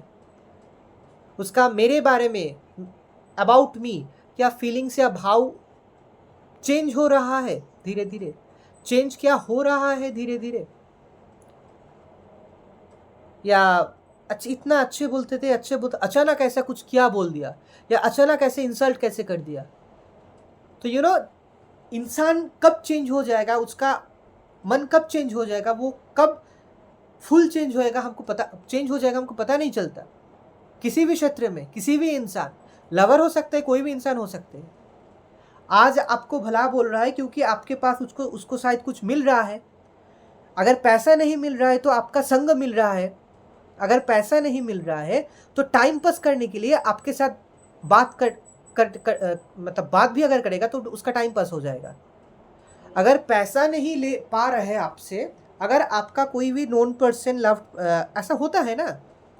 उसका मेरे बारे में, अबाउट मी, क्या फीलिंग्स या भाव चेंज हो रहा है धीरे धीरे? चेंज क्या हो रहा है धीरे धीरे? या इतना अच्छे बोलते थे, अचानक ऐसा कुछ क्या बोल दिया, या अचानक ऐसे इंसल्ट कैसे कर दिया? तो इंसान कब चेंज हो जाएगा, उसका मन कब चेंज हो जाएगा, वो कब फुल चेंज होएगा हमको पता नहीं चलता। किसी भी क्षेत्र में, किसी भी इंसान, लवर हो सकता है, कोई भी इंसान हो सकते हैं, आज आपको भला बोल रहा है क्योंकि आपके पास उसको शायद कुछ मिल रहा है। अगर पैसा नहीं मिल रहा है तो आपका संग मिल रहा है, अगर पैसा नहीं मिल रहा है तो टाइम पास करने के लिए आपके साथ बात मतलब बात भी अगर करेगा तो उसका टाइम पास हो जाएगा। अगर पैसा नहीं ले पा रहे हैं आपसे अगर आपका कोई भी नोन पर्सन लव, ऐसा होता है ना,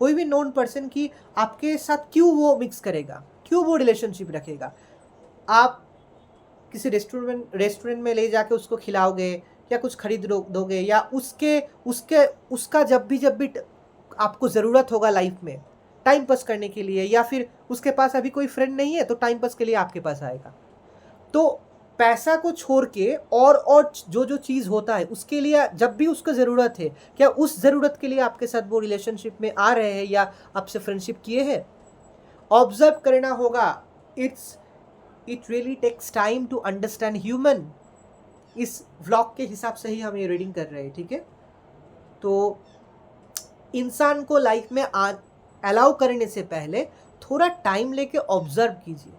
कोई भी नोन पर्सन की आपके साथ क्यों वो मिक्स करेगा, क्यों वो रिलेशनशिप रखेगा? आप किसी रेस्टोरेंट में ले जाके उसको खिलाओगे या कुछ खरीद दोगे, या उसके उसके उसका जब भी आपको ज़रूरत होगा लाइफ में टाइम पास करने के लिए, या फिर उसके पास अभी कोई फ्रेंड नहीं है तो टाइम पास के लिए आपके पास आएगा। तो पैसा को छोड़ के और जो चीज़ होता है उसके लिए जब भी उसको ज़रूरत है, क्या उस ज़रूरत के लिए आपके साथ वो रिलेशनशिप में आ रहे हैं या आपसे फ्रेंडशिप किए हैं? ऑब्जर्व करना होगा। It really takes time to understand human. इस व्लॉग के हिसाब से ही हम ये रीडिंग कर रहे हैं, ठीक है? तो इंसान को लाइफ में अलाउ करने से पहले थोड़ा टाइम लेके ऑब्जर्व कीजिए,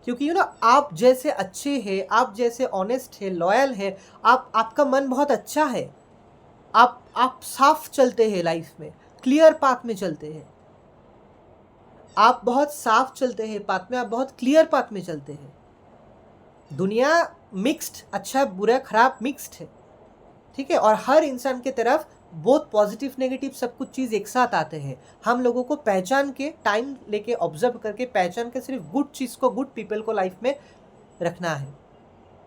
क्योंकि आप जैसे अच्छे हैं, आप जैसे ऑनेस्ट है, लॉयल है, आपका मन बहुत अच्छा है, आप साफ चलते हैं लाइफ में, क्लियर पाथ में चलते हैं, आप बहुत साफ चलते हैं पाथ में, आप बहुत क्लियर पाथ में चलते हैं। दुनिया मिक्स्ड, अच्छा बुरा खराब मिक्स्ड है, ठीक है? और हर इंसान के तरफ बहुत पॉजिटिव नेगेटिव सब कुछ चीज़ एक साथ आते हैं। हम लोगों को पहचान के, टाइम लेके ऑब्जर्व करके पहचान के सिर्फ गुड चीज़ को, गुड पीपल को लाइफ में रखना है।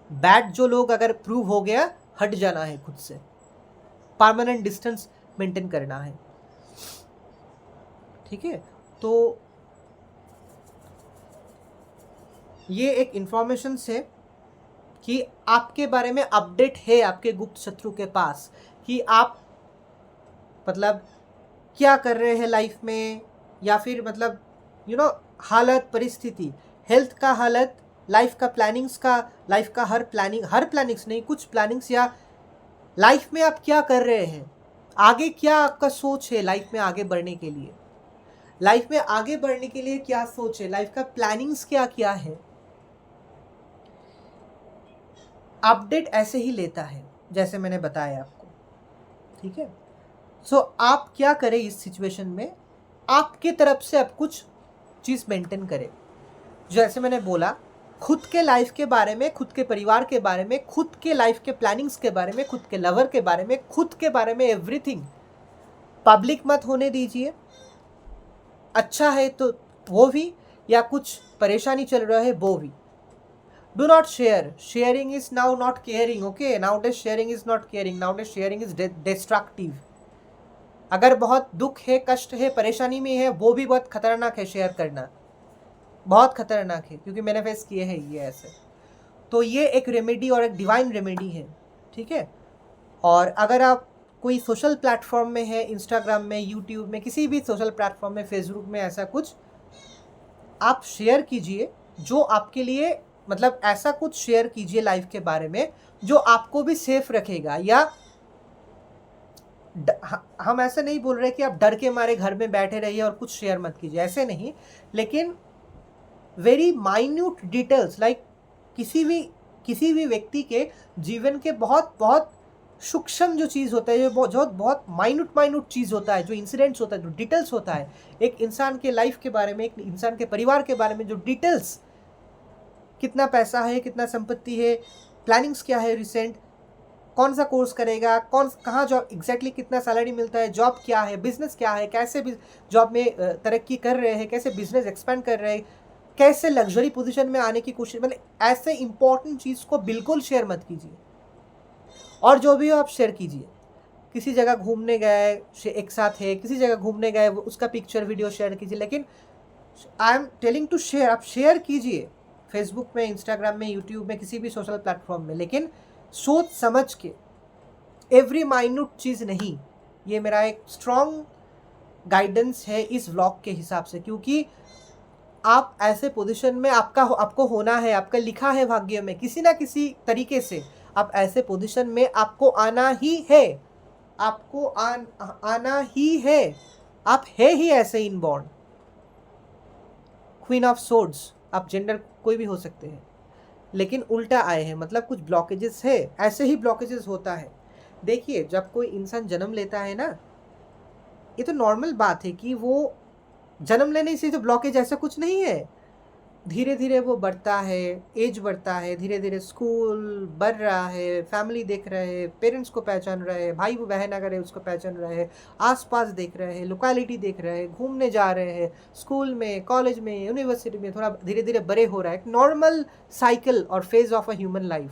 बैड जो लोग अगर प्रूव हो गया, हट जाना है खुद से, परमानेंट डिस्टेंस मेंटेन करना है, ठीक है? तो ये एक इंफॉर्मेशन से कि आपके बारे में अपडेट है आपके गुप्त शत्रु के पास, कि आप मतलब क्या कर रहे हैं लाइफ में, या फिर मतलब हालत, परिस्थिति, हेल्थ का हालत, लाइफ का हर प्लानिंग्स नहीं, कुछ प्लानिंग्स, या लाइफ में आप क्या कर रहे हैं, आगे क्या आपका सोच है लाइफ में आगे बढ़ने के लिए, लाइफ में आगे बढ़ने के लिए क्या सोच है, लाइफ का प्लानिंग्स क्या क्या है। अपडेट ऐसे ही लेता है जैसे मैंने बताया आपको, ठीक है? सो आप क्या करें इस सिचुएशन में, आपके तरफ से आप कुछ चीज़ मेंटेन करें। जैसे मैंने बोला, खुद के लाइफ के बारे में, खुद के परिवार के बारे में, खुद के लाइफ के प्लानिंग्स के बारे में, खुद के लवर के बारे में, खुद के बारे में एवरीथिंग पब्लिक मत होने दीजिए। अच्छा है तो वो भी, या कुछ परेशानी चल रहा है वो भी। Do not share. Sharing is now not caring. Okay, nowadays sharing is not caring. Nowadays sharing is destructive. अगर बहुत दुख है, कष्ट है, परेशानी में है, वो भी बहुत खतरनाक है शेयर करना, बहुत खतरनाक है, क्योंकि मैंने फेस किए हैं ये ऐसे। तो ये एक रेमेडी और एक डिवाइन रेमेडी है, ठीक है? और अगर आप कोई सोशल प्लेटफॉर्म में है, इंस्टाग्राम में, यूट्यूब में, किसी भी सोशल प्लेटफॉर्म में, फेसबुक में, ऐसा कुछ आप शेयर कीजिए जो आपके लिए, मतलब ऐसा कुछ शेयर कीजिए लाइफ के बारे में जो आपको भी सेफ रखेगा। या हम ऐसे नहीं बोल रहे कि आप डर के मारे घर में बैठे रहिए और कुछ शेयर मत कीजिए, ऐसे नहीं, लेकिन वेरी माइन्यूट डिटेल्स, लाइक किसी भी व्यक्ति के जीवन के बहुत बहुत सूक्ष्म जो चीज़ होता है, जो बहुत माइन्यूट चीज़ होता है, जो इंसिडेंट्स होता है, जो डिटेल्स होता है एक इंसान के लाइफ के बारे में, एक इंसान के परिवार के बारे में, जो डिटेल्स, कितना पैसा है, कितना संपत्ति है, प्लानिंग्स क्या है रिसेंट, कौन सा कोर्स करेगा, कहाँ जॉब एग्जैक्टली, कितना सैलरी मिलता है, जॉब क्या है, बिजनेस क्या है, कैसे जॉब में तरक्की कर रहे हैं, कैसे बिजनेस एक्सपेंड कर रहे हैं, कैसे लग्जरी पोजीशन में आने की कोशिश, मतलब ऐसे इंपॉर्टेंट चीज़ को बिल्कुल शेयर मत कीजिए। और जो भी हो आप शेयर कीजिए। किसी जगह घूमने गए एक साथ है, किसी जगह घूमने गए, उसका पिक्चर वीडियो शेयर कीजिए, लेकिन I am telling to share, आप शेयर कीजिए फेसबुक में, इंस्टाग्राम में, यूट्यूब में, किसी भी सोशल प्लेटफॉर्म में, लेकिन सोच समझ के, एवरी माइन्यूट चीज़ नहीं। ये मेरा एक स्ट्रॉन्ग गाइडेंस है इस व्लॉग के हिसाब से, क्योंकि आप ऐसे पोजीशन में आपको होना है, आपका लिखा है भाग्य में, किसी ना किसी तरीके से आप ऐसे पोजीशन में आपको आना ही है, आपको आना ही है, आप है ही ऐसे इनबॉर्न। क्वीन ऑफ सोर्ड्स, आप जेंडर कोई भी हो सकते हैं, लेकिन उल्टा आए हैं, मतलब कुछ ब्लॉकेजेस है, ऐसे ही ब्लॉकेजेस होता है। देखिए, जब कोई इंसान जन्म लेता है ना, ये तो नॉर्मल बात है कि वो जन्म लेने से तो ब्लॉकेज ऐसा कुछ नहीं है, धीरे धीरे वो बढ़ता है, एज बढ़ता है, धीरे धीरे स्कूल बढ़ रहा है, फैमिली देख रहे हैं, पेरेंट्स को पहचान रहे हैं, भाई बहन अगर है उसको पहचान रहे हैं, आसपास देख रहे हैं, लोकेलिटी देख रहे हैं, घूमने जा रहे हैं, स्कूल में, कॉलेज में, यूनिवर्सिटी में, थोड़ा धीरे धीरे बड़े हो रहा है, एक नॉर्मल साइकिल और phase of a human life.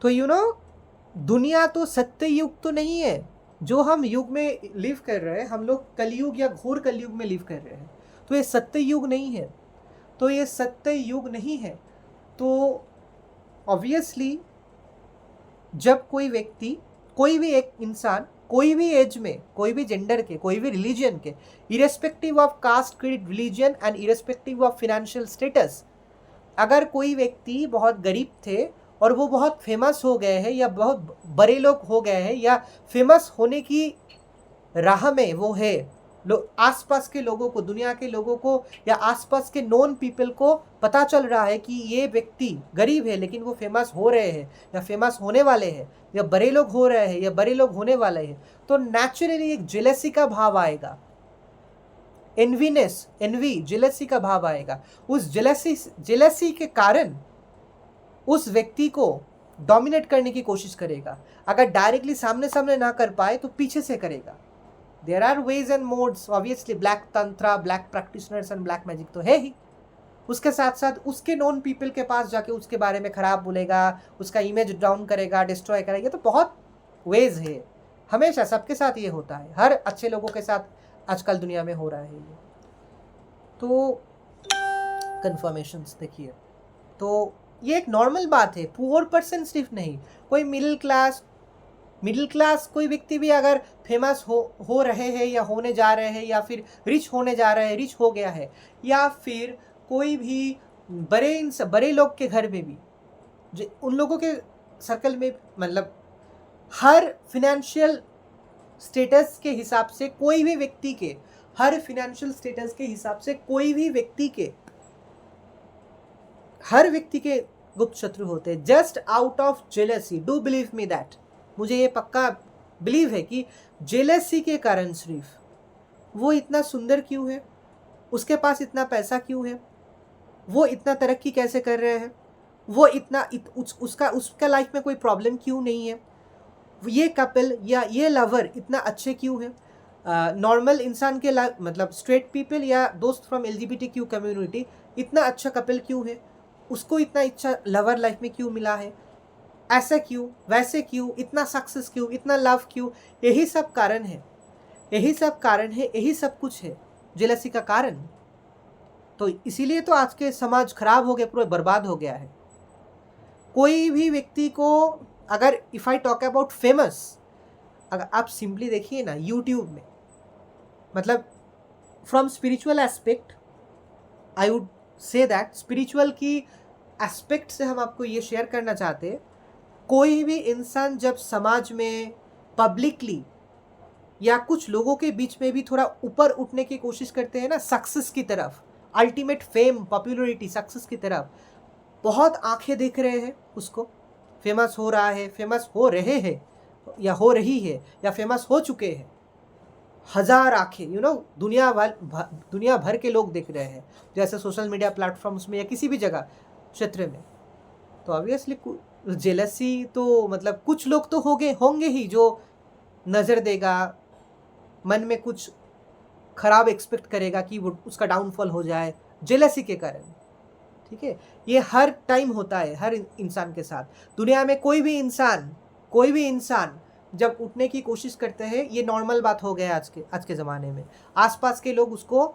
तो दुनिया तो सत्य युग तो नहीं है जो हम युग में लिव कर रहे हैं, हम लोग कलयुग या घोर कलयुग में लिव कर रहे हैं। तो ये सत्य युग नहीं है, तो ऑब्वियसली जब कोई व्यक्ति, कोई भी एक इंसान, कोई भी एज में, कोई भी जेंडर के, कोई भी रिलीजन के, irrespective of caste, creed, religion and irrespective of financial status, अगर कोई व्यक्ति बहुत गरीब थे और वो बहुत फेमस हो गए हैं या बहुत बड़े लोग हो गए हैं या फेमस होने की राह में वो है, आसपास के लोगों को, दुनिया के लोगों को या आसपास के नॉन पीपल को पता चल रहा है कि ये व्यक्ति गरीब है लेकिन वो फेमस हो रहे हैं या फेमस होने वाले हैं या बड़े लोग हो रहे हैं या बड़े लोग होने वाले हैं, तो नेचुरली एक जेलसी का भाव आएगा, जेलसी का भाव आएगा। उस जेलसी के कारण उस व्यक्ति को डोमिनेट करने की कोशिश करेगा। अगर डायरेक्टली सामने सामने ना कर पाए तो पीछे से करेगा। There are ways and modes, obviously black tantra, black practitioners and black magic तो है ही। उसके साथ साथ उसके नॉन पीपल के पास जाके उसके बारे में खराब बोलेगा, उसका इमेज डाउन करेगा, डिस्ट्रॉय करेगा। तो बहुत वेज है, हमेशा सबके साथ ये होता है, हर अच्छे लोगों के साथ आजकल दुनिया में हो रहा है ये। तो कंफर्मेशंस देखिए, तो ये एक नॉर्मल बात है, पुअर पर्सन सिर्फ नहीं, कोई मिडिल क्लास कोई व्यक्ति भी अगर फेमस हो रहे हैं या होने जा रहे हैं या फिर रिच होने जा रहे हैं, रिच हो गया है, या फिर कोई भी बड़े लोग के घर में भी, उन लोगों के सर्कल में, मतलब हर फिनेंशियल स्टेटस के हिसाब से कोई भी व्यक्ति के, हर फिनेंशियल स्टेटस के हिसाब से कोई भी व्यक्ति के, हर व्यक्ति के गुप्त शत्रु होते हैं, just out of jealousy. Do believe me that, मुझे ये पक्का बिलीव है कि जेलसी के कारण सिर्फ वो इतना सुंदर क्यों है, उसके पास इतना पैसा क्यों है, वो इतना तरक्की कैसे कर रहे हैं, वो इतना उसका लाइफ में कोई प्रॉब्लम क्यों नहीं है, ये कपल या ये लवर इतना अच्छे क्यों है, नॉर्मल इंसान के मतलब स्ट्रेट पीपल या दोस्त फ्रॉम LGBTQ कम्युनिटी इतना अच्छा कपल क्यों है, उसको इतना अच्छा लवर लाइफ में क्यों मिला है, ऐसा क्यों, वैसे क्यों, इतना सक्सेस क्यों, इतना लव क्यों। यही सब कारण है, यही सब कुछ है जेलसी का कारण। तो इसीलिए तो आज के समाज खराब हो गया, पूरा बर्बाद हो गया है। कोई भी व्यक्ति को अगर if I talk about famous, अगर आप सिंपली देखिए ना यूट्यूब में, मतलब from spiritual aspect I would say that, spiritual की एस्पेक्ट से हम आपको ये शेयर करना चाहते हैं, कोई भी इंसान जब समाज में पब्लिकली या कुछ लोगों के बीच में भी थोड़ा ऊपर उठने की कोशिश करते हैं ना, सक्सेस की तरफ, अल्टीमेट फेम, पॉपुलैरिटी, सक्सेस की तरफ, बहुत आंखें देख रहे हैं उसको, फेमस हो रहा है, फेमस हो रहे हैं या हो रही है या फेमस हो चुके हैं, हजार आंखें दुनिया भर के लोग देख रहे हैं, जैसे सोशल मीडिया प्लेटफॉर्म्स में या किसी भी जगह क्षेत्र में। तो ऑब्वियसली जेलसी तो मतलब कुछ लोग तो होंगे ही जो नज़र देगा, मन में कुछ खराब एक्सपेक्ट करेगा कि वो उसका डाउनफॉल हो जाए जेलसी के कारण। ठीक है, ये हर टाइम होता है हर इंसान के साथ। दुनिया में कोई भी इंसान जब उठने की कोशिश करते हैं, ये नॉर्मल बात हो गया आज के ज़माने में। आसपास के लोग उसको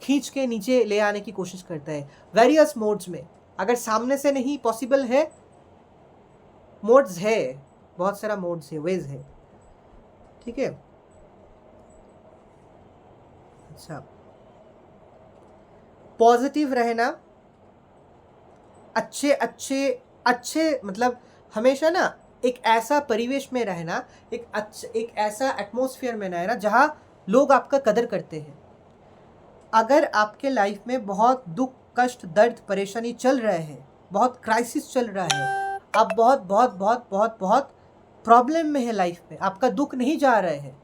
खींच के नीचे ले आने की कोशिश करते हैं वेरियस मोड्स में। अगर सामने से नहीं पॉसिबल है, मोड्स है, बहुत सारा मोड्स है, वेज है। ठीक है, अच्छा, पॉजिटिव रहना, अच्छे मतलब हमेशा ना एक ऐसा परिवेश में रहना, एक ऐसा एटमॉस्फेयर में रहना जहाँ लोग आपका कदर करते हैं। अगर आपके लाइफ में बहुत दुख, कष्ट, दर्द, परेशानी चल रहे हैं, बहुत क्राइसिस चल रहा है, आप बहुत बहुत बहुत बहुत बहुत प्रॉब्लम में है लाइफ में, आपका दुख नहीं जा रहे हैं,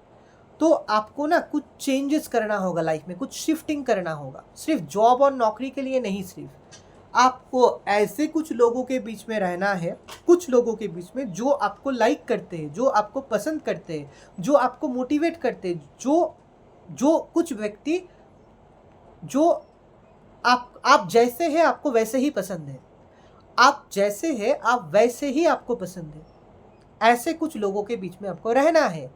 तो आपको ना कुछ चेंजेस करना होगा लाइफ में, कुछ शिफ्टिंग करना होगा, सिर्फ जॉब और नौकरी के लिए नहीं, सिर्फ आपको ऐसे कुछ लोगों के बीच में रहना है, कुछ लोगों के बीच में जो आपको लाइक करते हैं, जो आपको पसंद करते हैं, जो आपको मोटिवेट करते हैं, जो कुछ व्यक्ति जो आप जैसे हैं आपको वैसे ही पसंद है, आप जैसे हैं आप वैसे ही आपको पसंद है, ऐसे कुछ लोगों के बीच में आपको रहना है।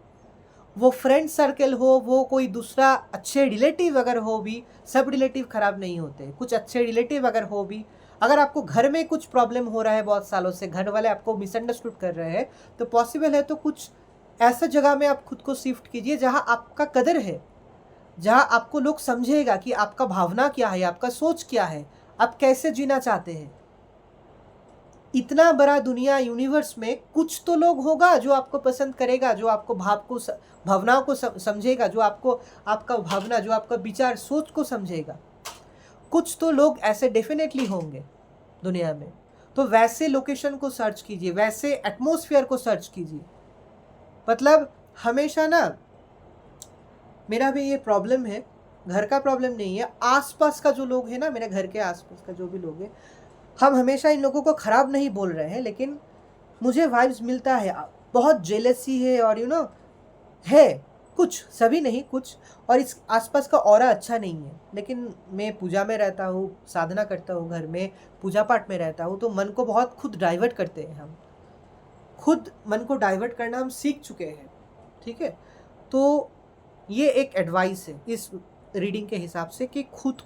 वो फ्रेंड सर्कल हो, वो कोई दूसरा अच्छे रिलेटिव अगर हो भी, सब रिलेटिव खराब नहीं होते, कुछ अच्छे रिलेटिव अगर हो भी, अगर आपको घर में कुछ प्रॉब्लम हो रहा है बहुत सालों से, घर वाले आपको मिसअंडरस्टूड कर रहे हैं, तो पॉसिबल है तो कुछ ऐसा जगह में आप खुद को शिफ्ट कीजिए जहाँ आपका कदर है, जहाँ आपको लोग समझेगा कि आपका भावना क्या है, आपका सोच क्या है, आप कैसे जीना चाहते हैं। इतना बड़ा दुनिया यूनिवर्स में कुछ तो लोग होगा जो आपको पसंद करेगा, जो आपको भावनाओं को समझेगा, जो आपको आपका भावना, जो आपका विचार सोच को समझेगा। कुछ तो लोग ऐसे डेफिनेटली होंगे दुनिया में। तो वैसे लोकेशन को सर्च कीजिए, वैसे एटमॉस्फेयर को सर्च कीजिए। मतलब हमेशा ना, मेरा भी ये प्रॉब्लम है, घर का प्रॉब्लम नहीं है, आसपास का जो लोग हैं ना, मेरे घर के आसपास का जो भी लोग हैं, हम हमेशा इन लोगों को ख़राब नहीं बोल रहे हैं, लेकिन मुझे वाइब्स मिलता है बहुत जेलसी है, और है कुछ, सभी नहीं कुछ, और इस आसपास का ऑरा अच्छा नहीं है। लेकिन मैं पूजा में रहता हूँ, साधना करता हूँ, घर में पूजा पाठ में रहता हूँ, तो मन को बहुत खुद डाइवर्ट करते हैं हम, खुद मन को डाइवर्ट करना हम सीख चुके हैं। ठीक है, तो ये एक एडवाइस है इस रीडिंग के हिसाब से कि खुद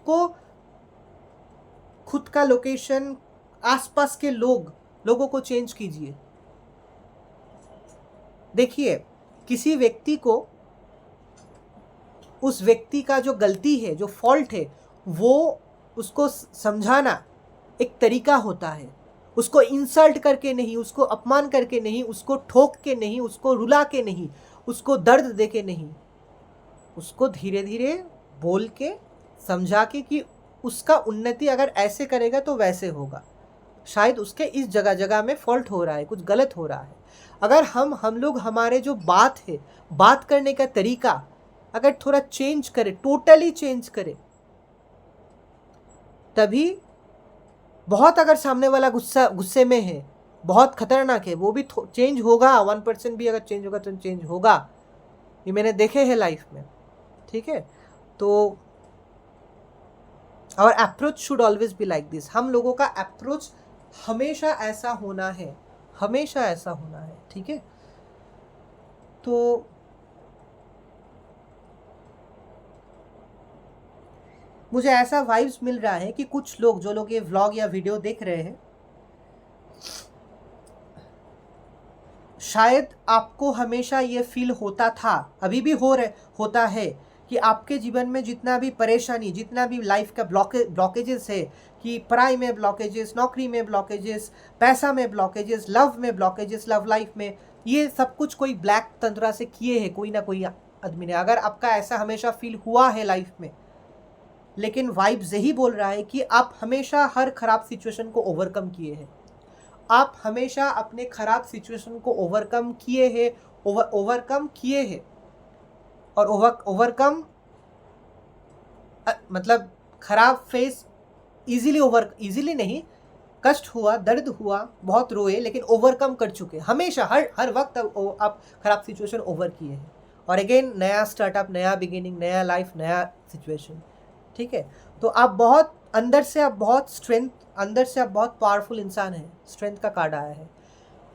का लोकेशन, आसपास के लोगों को चेंज कीजिए। देखिए, किसी व्यक्ति को, उस व्यक्ति का जो गलती है, जो फॉल्ट है, वो उसको समझाना एक तरीका होता है। उसको इंसल्ट करके नहीं, उसको अपमान करके नहीं, उसको ठोक के नहीं, उसको रुला के नहीं, उसको दर्द दे के नहीं, उसको धीरे धीरे बोल के समझा के कि उसका उन्नति अगर ऐसे करेगा तो वैसे होगा, शायद उसके इस जगह जगह में फॉल्ट हो रहा है, कुछ गलत हो रहा है। अगर हम लोग हमारे जो बात है, बात करने का तरीका अगर थोड़ा चेंज करें, टोटली चेंज करें, तभी बहुत, अगर सामने वाला गुस्से में है, बहुत खतरनाक है, वो भी चेंज होगा। 1% भी अगर चेंज होगा तो चेंज होगा, ये मैंने देखे हैं लाइफ में। ठीक है, तो our approach should always be like this. हम लोगों का अप्रोच हमेशा ऐसा होना है, हमेशा ऐसा होना है। ठीक है, तो मुझे ऐसा वाइब्स मिल रहा है कि कुछ लोग, जो लोग ये व्लॉग या वीडियो देख रहे हैं, शायद आपको हमेशा ये फील होता था, अभी भी होता है, कि आपके जीवन में जितना भी परेशानी, जितना भी लाइफ का ब्लॉकेजेस है, कि पढ़ाई में ब्लॉकेजेस, नौकरी में ब्लॉकेजेस, पैसा में ब्लॉकेजेस, लव में ब्लॉकेजेस, लव लाइफ में, ये सब कुछ कोई ब्लैक तंत्रा से किए हैं कोई ना कोई आदमी ने। अगर आपका ऐसा हमेशा फील हुआ है लाइफ में, लेकिन वाइब्स यही बोल रहा है कि आप हमेशा हर खराब सिचुएशन को ओवरकम किए हैं, आप हमेशा अपने खराब सिचुएशन को ओवरकम किए हैं, ओवरकम किए हैं। और ओवरकम मतलब खराब फेस इजीली नहीं, कष्ट हुआ, दर्द हुआ, बहुत रोए, लेकिन ओवरकम कर चुके, हमेशा हर वक्त आप खराब सिचुएशन ओवर किए हैं। और अगेन नया स्टार्टअप, नया बिगिनिंग, नया लाइफ, नया सिचुएशन। ठीक है, तो आप बहुत अंदर से, आप बहुत स्ट्रेंथ, अंदर से आप बहुत पावरफुल इंसान हैं, स्ट्रेंथ का कार्ड आया है।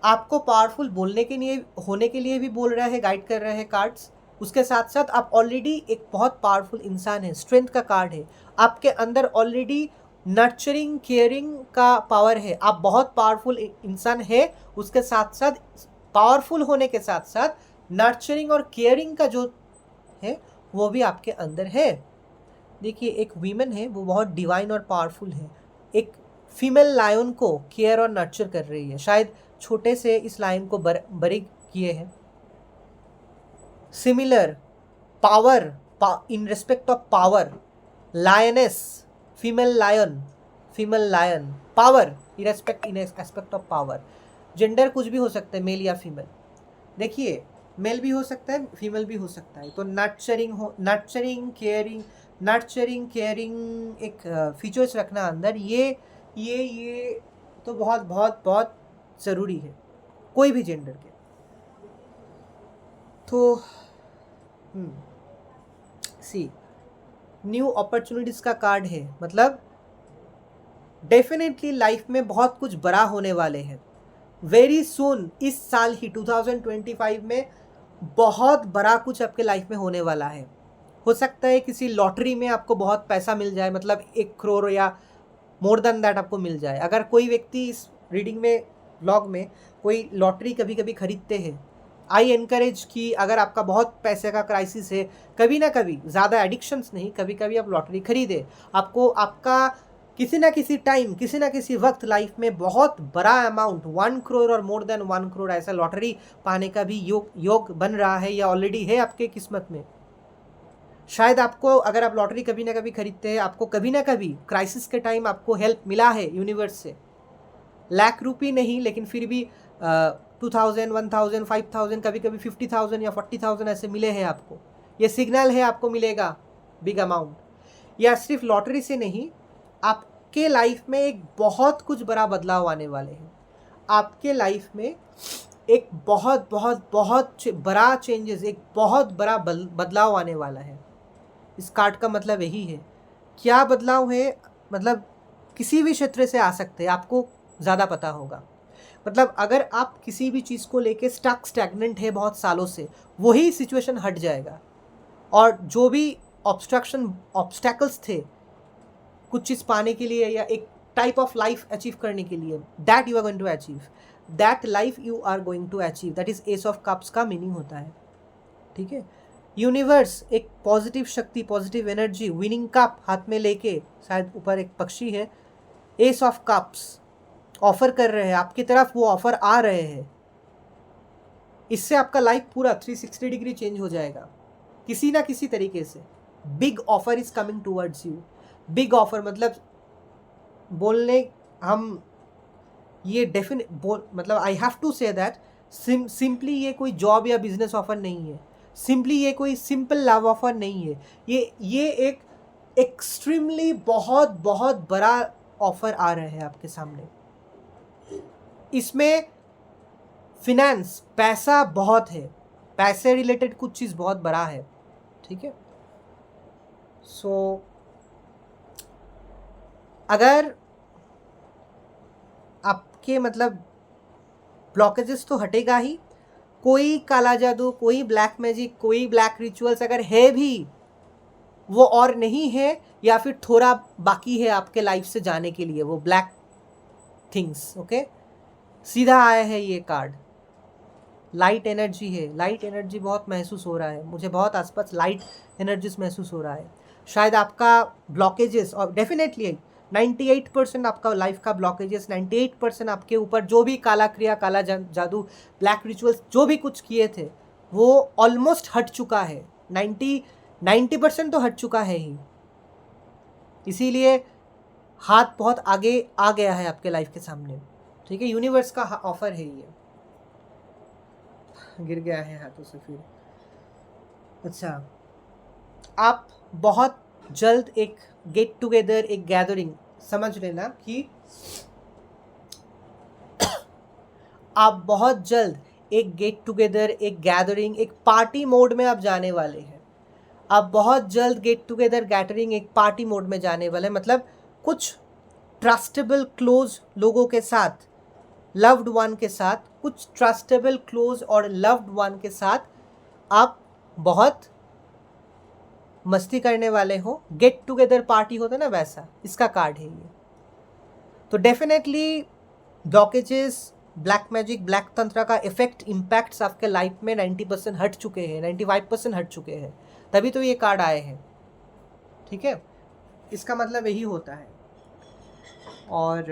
आपको पावरफुल बोलने के लिए, होने के लिए भी बोल रहे हैं, गाइड कर रहे हैं कार्ड्स। उसके साथ साथ आप ऑलरेडी एक बहुत पावरफुल इंसान है, स्ट्रेंथ का कार्ड है आपके अंदर ऑलरेडी। नर्चरिंग, केयरिंग का पावर है, आप बहुत पावरफुल इंसान है। उसके साथ साथ, पावरफुल होने के साथ साथ नर्चरिंग और केयरिंग का जो है वो भी आपके अंदर है। देखिए, एक वीमेन है, वो बहुत डिवाइन और पावरफुल है, एक फीमेल लायन को केयर और नर्चर कर रही है। शायद छोटे से इस लायन को बड़ी किए हैं। Similar power, in respect of power, lioness, female lion, power in aspect of power. Gender कुछ भी हो सकता है, मेल या फीमेल। देखिए, मेल भी हो सकता है, फीमेल भी हो सकता है। तो नर्चरिंग केयरिंग एक फीचर्स रखना अंदर, ये तो बहुत बहुत बहुत ज़रूरी है कोई भी जेंडर के। तो सी न्यू अपॉर्चुनिटीज़ का कार्ड है, मतलब डेफिनेटली लाइफ में बहुत कुछ बड़ा होने वाले हैं वेरी सून। इस साल ही 2025 में बहुत बड़ा कुछ आपके लाइफ में होने वाला है। हो सकता है किसी लॉटरी में आपको बहुत पैसा मिल जाए, मतलब 1 करोड़ या मोर देन दैट आपको मिल जाए। अगर कोई व्यक्ति इस रीडिंग में, ब्लॉग में कोई लॉटरी कभी कभी खरीदते हैं, आई एनकरेज कि अगर आपका बहुत पैसे का क्राइसिस है, कभी ना कभी, ज़्यादा एडिक्शंस नहीं, कभी कभी आप लॉटरी खरीदे। आपको आपका किसी ना किसी टाइम, किसी ना किसी वक्त लाइफ में बहुत बड़ा अमाउंट 1 करोड़ और मोर देन 1 करोड़ ऐसा लॉटरी पाने का भी योग बन रहा है या ऑलरेडी है आपके किस्मत में। शायद आपको, अगर आप लॉटरी कभी ना कभी खरीदते हैं, आपको कभी ना कभी क्राइसिस के टाइम आपको हेल्प मिला है यूनिवर्स से। लाख रुपये नहीं, लेकिन फिर भी 2000, 1000, 5000, कभी कभी 50,000 या 40,000 ऐसे मिले हैं आपको। ये सिग्नल है आपको मिलेगा बिग अमाउंट। या सिर्फ लॉटरी से नहीं, आपके लाइफ में एक बहुत कुछ बड़ा बदलाव आने वाले हैं। आपके लाइफ में एक बहुत बहुत बहुत बड़ा चेंजेस, एक बहुत बड़ा बदलाव आने वाला है। इस कार्ड का मतलब यही है। क्या बदलाव है, मतलब किसी भी क्षेत्र से आ सकते हैं, आपको ज़्यादा पता होगा। मतलब अगर आप किसी भी चीज़ को लेके स्टैग्नेंट है बहुत सालों से, वही सिचुएशन हट जाएगा। और जो भी ऑब्स्टैकल्स थे कुछ चीज़ पाने के लिए या एक टाइप ऑफ लाइफ अचीव करने के लिए, that you are going to achieve, that life you are going to achieve, that is ace of cups का मीनिंग होता है। ठीक है, यूनिवर्स एक पॉजिटिव शक्ति, पॉजिटिव एनर्जी, विनिंग कप हाथ में लेके, शायद ऊपर एक पक्षी है, एस ऑफ कप्स ऑफर कर रहे हैं आपकी तरफ, वो ऑफर आ रहे हैं। इससे आपका लाइफ पूरा 360 डिग्री चेंज हो जाएगा किसी ना किसी तरीके से। Big offer is coming towards you. Big offer मतलब बोलने, हम ये मतलब I have to say that simply ये कोई जॉब या बिजनेस ऑफर नहीं है, सिंपली ये कोई सिंपल लव ऑफर नहीं है, ये एक एक्सट्रीमली बहुत बहुत बड़ा ऑफर आ रहा है आपके सामने। इसमें फिनेंस, पैसा बहुत है, पैसे रिलेटेड कुछ चीज़ बहुत बड़ा है। ठीक है, सो अगर आपके मतलब ब्लॉकेजेस तो हटेगा ही, कोई काला जादू, कोई ब्लैक मैजिक, कोई ब्लैक रिचुअल्स अगर है भी, वो और नहीं है या फिर थोड़ा बाकी है आपके लाइफ से जाने के लिए, वो ब्लैक थिंग्स। ओके, सीधा आया है ये कार्ड, लाइट एनर्जी है। लाइट एनर्जी बहुत महसूस हो रहा है मुझे, बहुत आसपास लाइट एनर्जीज महसूस हो रहा है। शायद आपका ब्लॉकेजेस, और डेफिनेटली 98% आपका लाइफ का ब्लॉकेजेस, 98% आपके ऊपर जो भी काला क्रिया, काला जादू, ब्लैक रिचुअल्स जो भी कुछ किए थे, वो ऑलमोस्ट हट चुका है। 90% तो हट चुका है ही। इसीलिए हाथ बहुत आगे आ गया है आपके लाइफ के सामने। ठीक है, यूनिवर्स का ऑफर है ये। गिर गया है हाथों से फिर। अच्छा, आप बहुत जल्द एक गेट टुगेदर, एक गैदरिंग, समझ लेना कि आप बहुत जल्द एक गेट टुगेदर, एक गैदरिंग, एक पार्टी मोड में आप जाने वाले हैं। आप बहुत जल्द गेट टुगेदर, गैदरिंग, एक पार्टी मोड में जाने वाले हैं। मतलब कुछ ट्रस्टेबल क्लोज लोगों के साथ, लव्ड वन के साथ, कुछ ट्रस्टेबल क्लोज और लव्ड वन के साथ आप बहुत मस्ती करने वाले हो। गेट टुगेदर पार्टी होता है ना, वैसा इसका कार्ड है ये। तो definitely blockages, black magic, black तंत्र का इफेक्ट, इम्पैक्ट्स आपके लाइफ में 90% हट चुके हैं, 95% हट चुके हैं, तभी तो ये कार्ड आए हैं। ठीक है, इसका मतलब यही होता है। और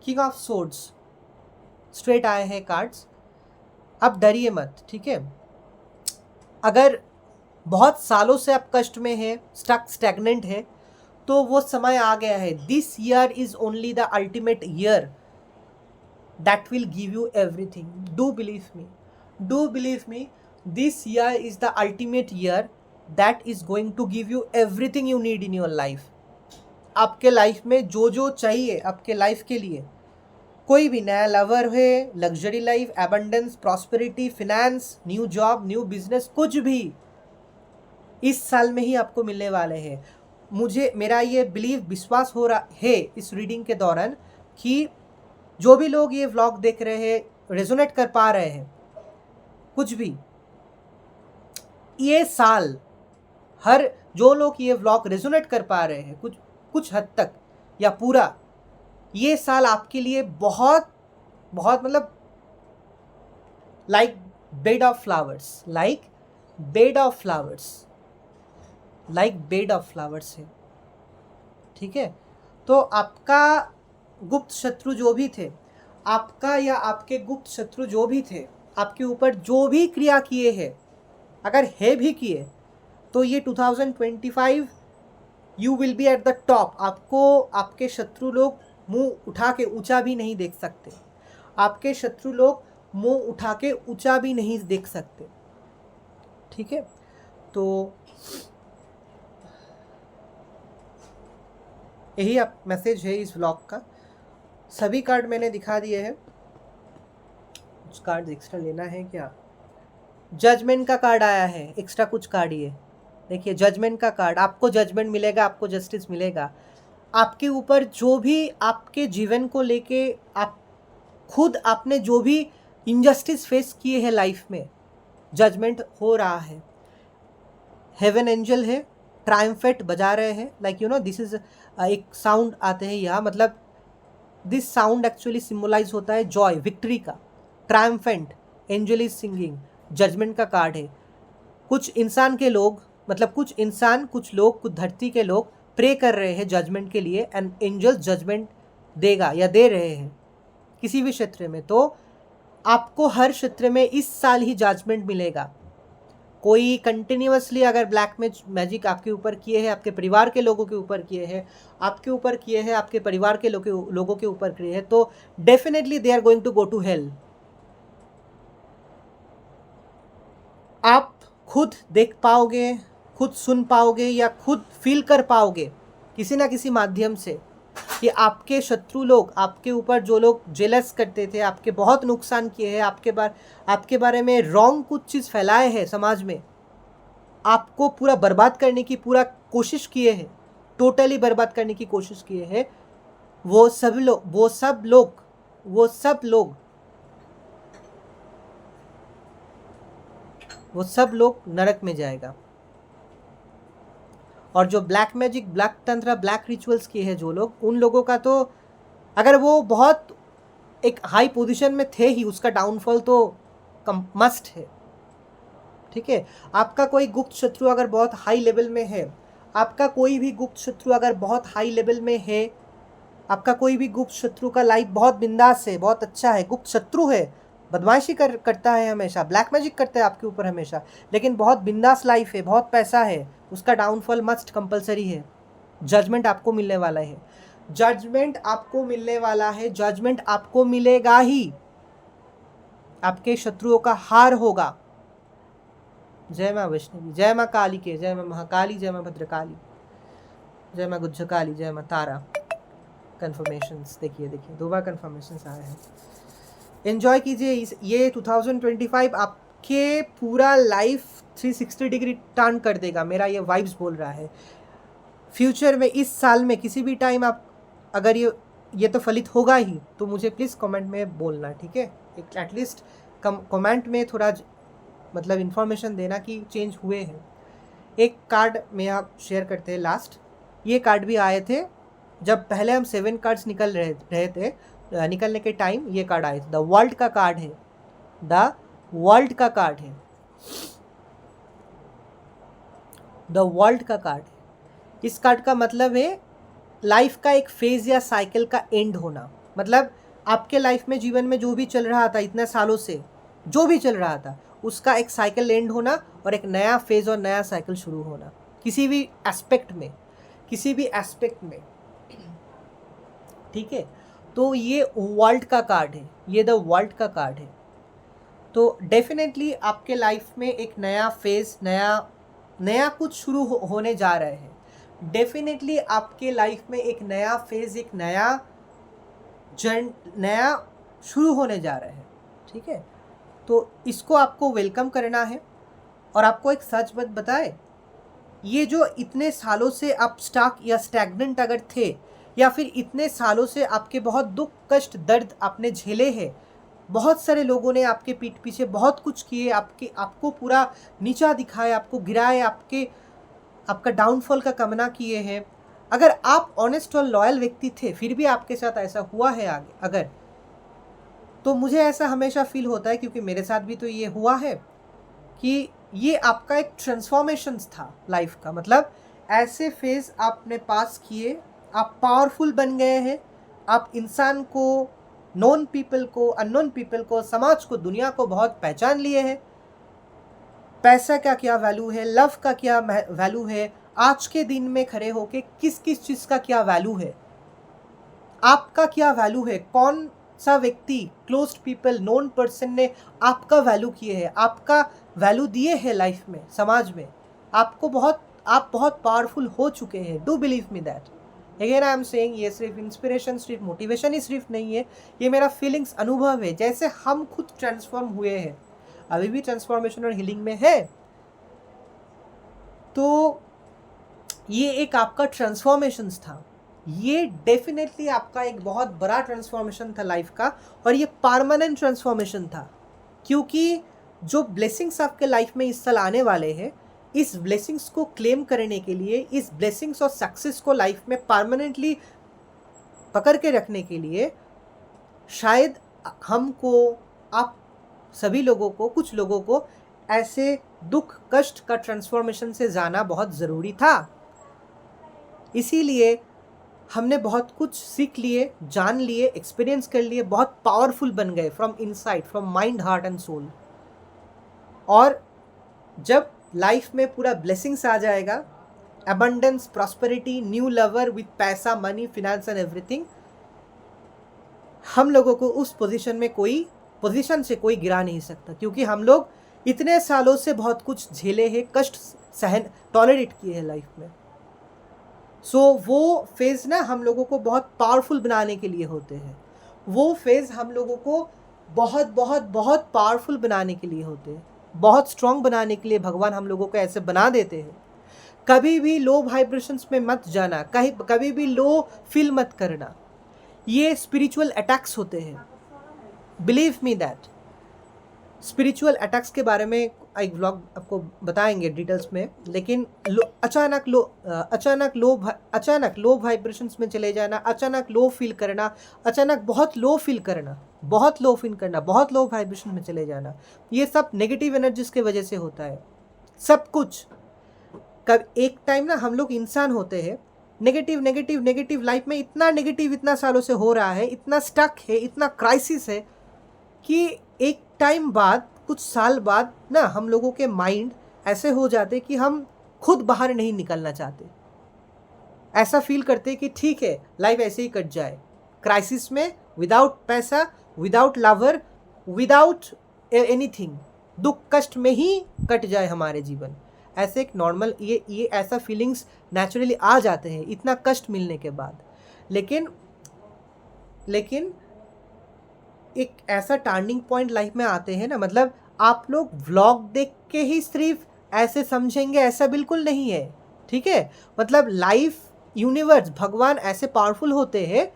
किंग ऑफ सोर्ड्स स्ट्रेट आए हैं कार्ड्स। अब डरिए मत, ठीक है। अगर बहुत सालों से आप कष्ट में है, स्टैग्नेंट है, तो वो समय आ गया है। This year is only the ultimate year that will give you everything, do believe me. Do believe me, this year is the ultimate year that is going to give you everything you need in your life. आपके life में जो जो चाहिए आपके life के लिए, कोई भी नया लवर है, luxury life, abundance, prosperity, finance, new job, new business, कुछ भी इस साल में ही आपको मिलने वाले हैं। मुझे मेरा ये विश्वास हो रहा है इस रीडिंग के दौरान कि जो भी लोग ये व्लॉग देख रहे हैं, रेजोनेट कर पा रहे हैं, कुछ भी ये साल, हर जो लोग ये व्लॉग रेजोनेट कर पा रहे हैं कुछ हद तक या पूरा, ये साल आपके लिए बहुत बहुत मतलब like bed of flowers, like bed of flowers, like bed of flowers है। ठीक है, तो आपका गुप्त शत्रु जो भी थे, आपका या आपके गुप्त शत्रु जो भी थे, आपके ऊपर जो भी क्रिया किए हैं, अगर है भी किए, तो ये 2025 you will be at the top. आपको आपके शत्रु लोग मुंह उठा के ऊंचा भी नहीं देख सकते, आपके शत्रु लोग मुंह उठा के ऊंचा भी नहीं देख सकते। ठीक है, तो यही आप मैसेज है इस व्लॉग का। सभी कार्ड मैंने दिखा दिए हैं, कुछ कार्ड एक्स्ट्रा लेना है क्या? जजमेंट का कार्ड आया है, एक्स्ट्रा कुछ कार्ड ये देखिए, जजमेंट का कार्ड। आपको जजमेंट मिलेगा, आपको जस्टिस मिलेगा। आपके ऊपर जो भी आपके जीवन को लेके आप खुद आपने जो भी इनजस्टिस फेस किए हैं लाइफ में, जजमेंट हो रहा है। हेवन एंजल है, ट्रायम्फेट बजा रहे हैं, like you know this is एक साउंड आते हैं यहाँ, मतलब दिस साउंड एक्चुअली सिम्बलाइज होता है जॉय, विक्ट्री का। Triumphant, angel is singing, judgement का कार्ड है। कुछ इंसान के लोग, मतलब कुछ इंसान, कुछ लोग, कुछ धरती के लोग प्रे कर रहे हैं जजमेंट के लिए, एंड एंजल जजमेंट देगा या दे रहे हैं किसी भी क्षेत्र में। तो आपको हर क्षेत्र में इस साल ही जजमेंट मिलेगा। कोई कंटिन्यूअसली अगर ब्लैक मैजिक आपके ऊपर किए हैं, आपके परिवार के लोगों के ऊपर किए हैं, आपके ऊपर किए हैं, आपके परिवार के लोगों के ऊपर किए हैं, तो definitely they are going to go to hell. आप खुद देख पाओगे, खुद सुन पाओगे या खुद फील कर पाओगे किसी ना किसी माध्यम से कि आपके शत्रु लोग, आपके ऊपर जो लोग जेलस करते थे, आपके बहुत नुकसान किए हैं, आपके बारे में रॉन्ग कुछ चीज़ फैलाए हैं समाज में, आपको पूरा बर्बाद करने की पूरा कोशिश किए हैं, टोटली बर्बाद करने की कोशिश किए हैं, वो सब लोग नरक में जाएगा। और जो ब्लैक मैजिक, ब्लैक तंत्र, ब्लैक रिचुअल्स किए हैं जो लोग, उन लोगों का तो अगर वो बहुत एक हाई पोजीशन में थे ही, उसका डाउनफॉल तो मस्ट है। ठीक है, आपका कोई गुप्त शत्रु अगर बहुत हाई लेवल में है, आपका कोई भी गुप्त शत्रु अगर बहुत हाई लेवल में है, आपका कोई भी गुप्त शत्रु का लाइफ बहुत बिंदास है, बहुत अच्छा है, गुप्त शत्रु है, बदमाशी करता है हमेशा, ब्लैक मैजिक करता है आपके ऊपर हमेशा, लेकिन बहुत बिंदास लाइफ है, बहुत पैसा है, उसका डाउनफॉल मस्ट कंपलसरी है। जजमेंट आपको मिलने वाला है, जजमेंट आपको मिलने वाला है, जजमेंट आपको मिलेगा ही, आपके शत्रुओं का हार होगा। जय माँ वैष्णवी, जय माँ काली के, जय माँ महाकाली, जय माँ भद्रकाली, जय माँ गुज्जकाली, जय माँ तारा। कन्फर्मेशंस देखिए, दो बार कन्फर्मेशंस आए हैं। एंजॉय कीजिए ये 2025 आपके पूरा लाइफ 360 डिग्री टर्न कर देगा, मेरा ये वाइब्स बोल रहा है। फ्यूचर में इस साल में किसी भी टाइम आप अगर ये तो फलित होगा ही, तो मुझे प्लीज़ कमेंट में बोलना, ठीक है? एक एटलीस्ट कमेंट में थोड़ा मतलब इन्फॉर्मेशन देना कि चेंज हुए हैं। एक कार्ड में आप शेयर करते हैं लास्ट, ये कार्ड भी आए थे जब पहले हम 7 कार्ड्स निकल रहे थे, निकलने के टाइम ये कार्ड आए थे। द वर्ल्ड का कार्ड है, द वर्ल्ड का कार्ड है, द वर्ल्ड का कार्ड है। इस कार्ड का मतलब है लाइफ का एक फेज या साइकिल का एंड होना। मतलब आपके लाइफ में, जीवन में जो भी चल रहा था इतने सालों से, जो भी चल रहा था, उसका एक साइकिल एंड होना और एक नया फेज और नया साइकिल शुरू होना, किसी भी एस्पेक्ट में, किसी भी एस्पेक्ट में। ठीक है, तो ये वर्ल्ड का कार्ड है, ये द वर्ल्ड का कार्ड है। तो डेफिनेटली आपके लाइफ में एक नया फेज, नया कुछ शुरू होने जा रहे हैं। डेफिनेटली आपके लाइफ में एक नया फेज, एक नया शुरू होने जा रहे हैं, ठीक है। तो इसको आपको वेलकम करना है। और आपको एक सच बात बताए, ये जो इतने सालों से आप स्टक या स्टैग्नेंट अगर थे, या फिर इतने सालों से आपके बहुत दुख कष्ट दर्द आपने झेले हैं, बहुत सारे लोगों ने आपके पीठ पीछे बहुत कुछ किए, आपको पूरा नीचा दिखाए, आपको गिराए, आपका डाउनफॉल का कामना किए हैं। अगर आप ऑनेस्ट और लॉयल व्यक्ति थे, फिर भी आपके साथ ऐसा हुआ है आगे अगर, तो मुझे ऐसा हमेशा फील होता है, क्योंकि मेरे साथ भी तो ये हुआ है, कि ये आपका एक ट्रांसफॉर्मेशंस था लाइफ का। मतलब ऐसे फेज आपने पास किए, आप पावरफुल बन गए हैं, आप इंसान को, नॉन पीपल को, अननोन पीपल को, समाज को, दुनिया को बहुत पहचान लिए हैं। पैसा का क्या वैल्यू है, लव का क्या वैल्यू है, आज के दिन में खड़े होके किस किस चीज़ का क्या वैल्यू है, आपका क्या वैल्यू है, कौन सा व्यक्ति, क्लोज्ड पीपल, नोन पर्सन ने आपका वैल्यू किए हैं, आपका वैल्यू दिए हैं लाइफ में, समाज में। आप बहुत पावरफुल हो चुके हैं। Do believe me that. Again I am saying, ये सिर्फ इंस्पिरेशन, सिर्फ मोटिवेशन ही सिर्फ नहीं है, ये मेरा फीलिंग्स, अनुभव है। जैसे हम खुद ट्रांसफॉर्म हुए हैं, अभी भी ट्रांसफॉर्मेशन और हीलिंग में है, तो ये एक आपका ट्रांसफॉर्मेशन था। ये डेफिनेटली आपका एक बहुत बड़ा ट्रांसफॉर्मेशन था लाइफ का, और ये परमानेंट ट्रांसफॉर्मेशन था। क्योंकि जो ब्लेसिंग्स आपके लाइफ में इस साल आने वाले हैं, इस ब्लेसिंग्स को क्लेम करने के लिए, इस ब्लेसिंग्स और सक्सेस को लाइफ में परमानेंटली पकड़ के रखने के लिए, शायद हमको, आप सभी लोगों को, कुछ लोगों को ऐसे दुख कष्ट का ट्रांसफॉर्मेशन से जाना बहुत ज़रूरी था। इसीलिए हमने बहुत कुछ सीख लिए, जान लिए, एक्सपीरियंस कर लिए, बहुत पावरफुल बन गए from inside, from mind, heart and soul. और जब लाइफ में पूरा ब्लेसिंग्स आ जाएगा, abundance, prosperity, new lover with paisa, money, finance and everything, हम लोगों को उस पोजीशन से कोई गिरा नहीं सकता। क्योंकि हम लोग इतने सालों से बहुत कुछ झेले हैं, कष्ट सहन, टॉलरेट किए हैं लाइफ में। सो वो फेज़ ना हम लोगों को बहुत पावरफुल बनाने के लिए होते हैं। वो फेज़ हम लोगों को बहुत बहुत बहुत पावरफुल बनाने के लिए होते हैं, बहुत स्ट्रॉन्ग बनाने के लिए भगवान हम लोगों को ऐसे बना देते हैं। कभी भी लो वाइब्रेशंस में मत जाना, कभी भी लो फील मत करना। ये स्पिरिचुअल अटैक्स होते हैं, believe me that. Spiritual attacks के बारे में एक व्लॉग आपको बताएंगे डिटेल्स में। लेकिन अचानक लो वाइब्रेशंस में चले जाना, अचानक लो फील करना, अचानक बहुत लो फील करना, बहुत लो वाइब्रेशन में चले जाना, ये सब नेगेटिव एनर्जीज के वजह से होता है। सब कुछ कब एक टाइम ना हम लोग इंसान होते हैं, नेगेटिव लाइफ में इतना नेगेटिव इतना सालों से हो रहा है, इतना स्टक है, इतना क्राइसिस है, कि एक टाइम बाद, कुछ साल बाद ना हम लोगों के माइंड ऐसे हो जाते कि हम खुद बाहर नहीं निकलना चाहते। ऐसा फील करते कि ठीक है, लाइफ ऐसे ही कट जाए, क्राइसिस में, विदाउट पैसा, विदाउट लवर, विदाउट एनीथिंग, दुख कष्ट में ही कट जाए हमारे जीवन। ऐसे एक नॉर्मल ये ऐसा फीलिंग्स नेचुरली आ जाते हैं इतना कष्ट मिलने के बाद। लेकिन एक ऐसा टर्निंग पॉइंट लाइफ में आते हैं ना, मतलब आप लोग व्लॉग देख के ही सिर्फ ऐसे समझेंगे, ऐसा बिल्कुल नहीं है, ठीक है। मतलब लाइफ, यूनिवर्स, भगवान ऐसे पावरफुल होते हैं,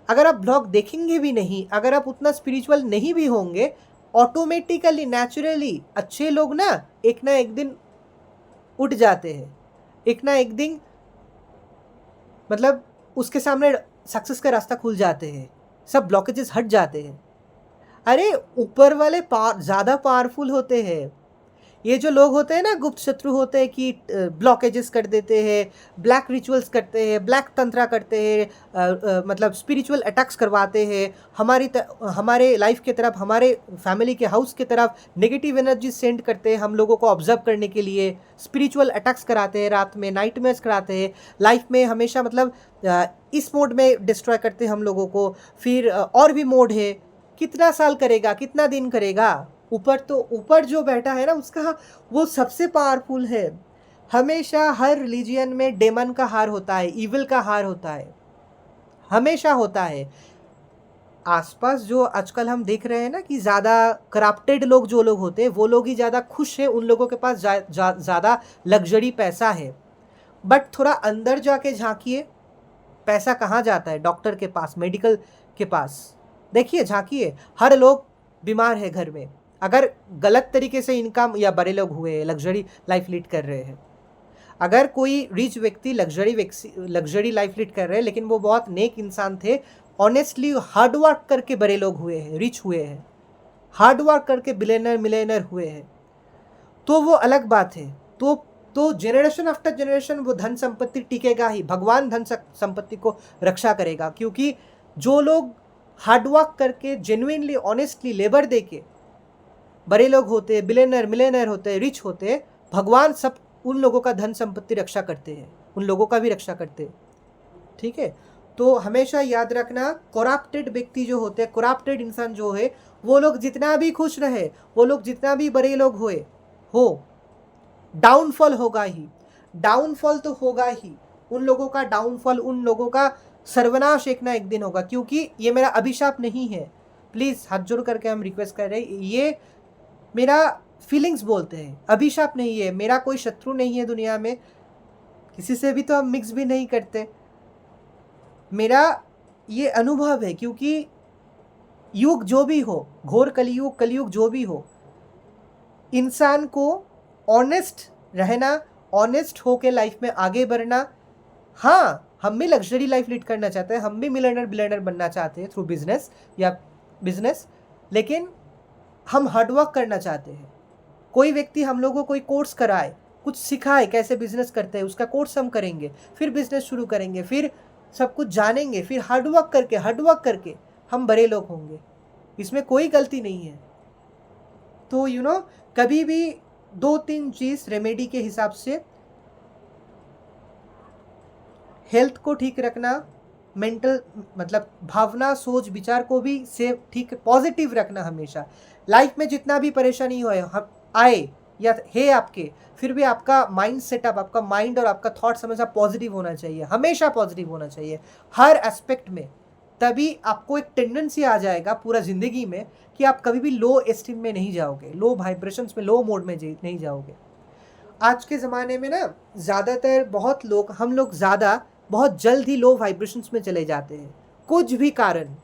अगर आप व्लॉग देखेंगे भी नहीं, अगर आप उतना स्पिरिचुअल नहीं भी होंगे, ऑटोमेटिकली, नेचुरली अच्छे लोग ना एक दिन उठ जाते हैं, एक ना एक दिन, मतलब उसके सामने सक्सेस का रास्ता खुल जाते हैं, सब ब्लॉकेजेस हट जाते हैं। अरे ऊपर वाले ज़्यादा पावरफुल होते हैं। ये जो लोग होते हैं ना, गुप्त शत्रु होते हैं, कि ब्लॉकेजेस कर देते हैं, ब्लैक रिचुअल्स करते हैं, ब्लैक तंत्रा करते हैं, मतलब स्पिरिचुअल अटैक्स करवाते हैं हमारे लाइफ के तरफ, हमारे फैमिली के हाउस के तरफ नेगेटिव एनर्जी सेंड करते हैं हम लोगों को ऑब्जर्व करने के लिए, स्पिरिचुअल अटैक्स कराते हैं, रात में नाइटमेयर्स कराते हैं, लाइफ में हमेशा, मतलब इस मोड में डिस्ट्रॉय करते हैं हम लोगों को। फिर और भी मोड है, कितना साल करेगा, कितना दिन करेगा, ऊपर तो ऊपर जो बैठा है ना उसका वो सबसे पावरफुल है। हमेशा हर रिलीजियन में डेमन का हार होता है, इविल का हार होता है, हमेशा होता है। आसपास जो आजकल हम देख रहे हैं ना कि ज़्यादा करप्टेड लोग जो लोग होते हैं वो लोग ही ज़्यादा खुश हैं, उन लोगों के पास ज़्यादा लग्जरी पैसा है। बट थोड़ा अंदर जाके झांकिए, पैसा कहाँ जाता है? डॉक्टर के पास, मेडिकल के पास। देखिए, झांकिए, हर लोग बीमार है घर में। अगर गलत तरीके से इनकम या बड़े लोग हुए, लग्जरी लाइफ लीड कर रहे हैं। अगर कोई रिच व्यक्ति लग्जरी लाइफ लीड कर रहे हैं लेकिन वो बहुत नेक इंसान थे, ऑनेस्टली हार्ड वर्क करके बड़े लोग हुए हैं, रिच हुए हैं, हार्ड वर्क करके बिलियनर मिलियनर हुए हैं, तो वो अलग बात है। तो जनरेशन आफ्टर जनरेशन वो धन संपत्ति टिकेगा ही। भगवान धन संपत्ति को रक्षा करेगा, क्योंकि जो लोग हार्ड वर्क करके जेन्युइनली ऑनेस्टली लेबर दे के बड़े लोग होते हैं, बिलियनर मिलियनर होते हैं, रिच होते हैं, भगवान सब उन लोगों का धन संपत्ति रक्षा करते हैं, उन लोगों का भी रक्षा करते हैं। ठीक है, तो हमेशा याद रखना, करप्टेड व्यक्ति जो होते हैं, करप्टेड इंसान जो है, वो लोग जितना भी खुश रहे, वो लोग जितना भी बड़े लोग हो, डाउनफॉल होगा ही, डाउनफॉल तो होगा ही। उन लोगों का डाउनफॉल, उन लोगों का सर्वनाश एक ना एक दिन होगा। क्योंकि ये मेरा अभिशाप नहीं है, प्लीज़ हाथ जोड़ करके हम रिक्वेस्ट कर रहे हैं, ये मेरा फीलिंग्स बोलते हैं, अभिशाप नहीं है। मेरा कोई शत्रु नहीं है दुनिया में, किसी से भी तो हम मिक्स भी नहीं करते। मेरा ये अनुभव है, क्योंकि युग जो भी हो, घोर कलयुग जो भी हो, इंसान को ऑनेस्ट रहना, ऑनेस्ट होके लाइफ में आगे बढ़ना। हाँ, हम भी लग्जरी लाइफ लीड करना चाहते हैं, हम भी मिलियनर बनना चाहते हैं थ्रू बिजनेस, लेकिन हम हार्डवर्क करना चाहते हैं। कोई व्यक्ति हम लोगों को कोई कोर्स कराए, कुछ सिखाए कैसे बिजनेस करते हैं, उसका कोर्स हम करेंगे, फिर बिजनेस शुरू करेंगे, फिर सब कुछ जानेंगे, फिर हार्डवर्क करके हम बड़े लोग होंगे। इसमें कोई गलती नहीं है। तो कभी भी 2-3 चीज़ रेमेडी के हिसाब से, हेल्थ को ठीक रखना, मेंटल मतलब भावना सोच विचार को भी से ठीक पॉजिटिव रखना हमेशा। लाइफ में जितना भी परेशानी हो आए या है आपके, फिर भी आपका माइंड सेटअप, आपका माइंड और आपका थॉट्स हमेशा पॉजिटिव होना चाहिए, हमेशा पॉजिटिव होना चाहिए हर एस्पेक्ट में। तभी आपको एक टेंडेंसी आ जाएगा पूरा ज़िंदगी में कि आप कभी भी लो एस्टीम में नहीं जाओगे, लो वाइब्रेशंस में, लो मोड में नहीं जाओगे। आज के ज़माने में ना ज़्यादातर हम लोग बहुत जल्द ही लो वाइब्रेशंस में चले जाते हैं। कुछ भी कारण,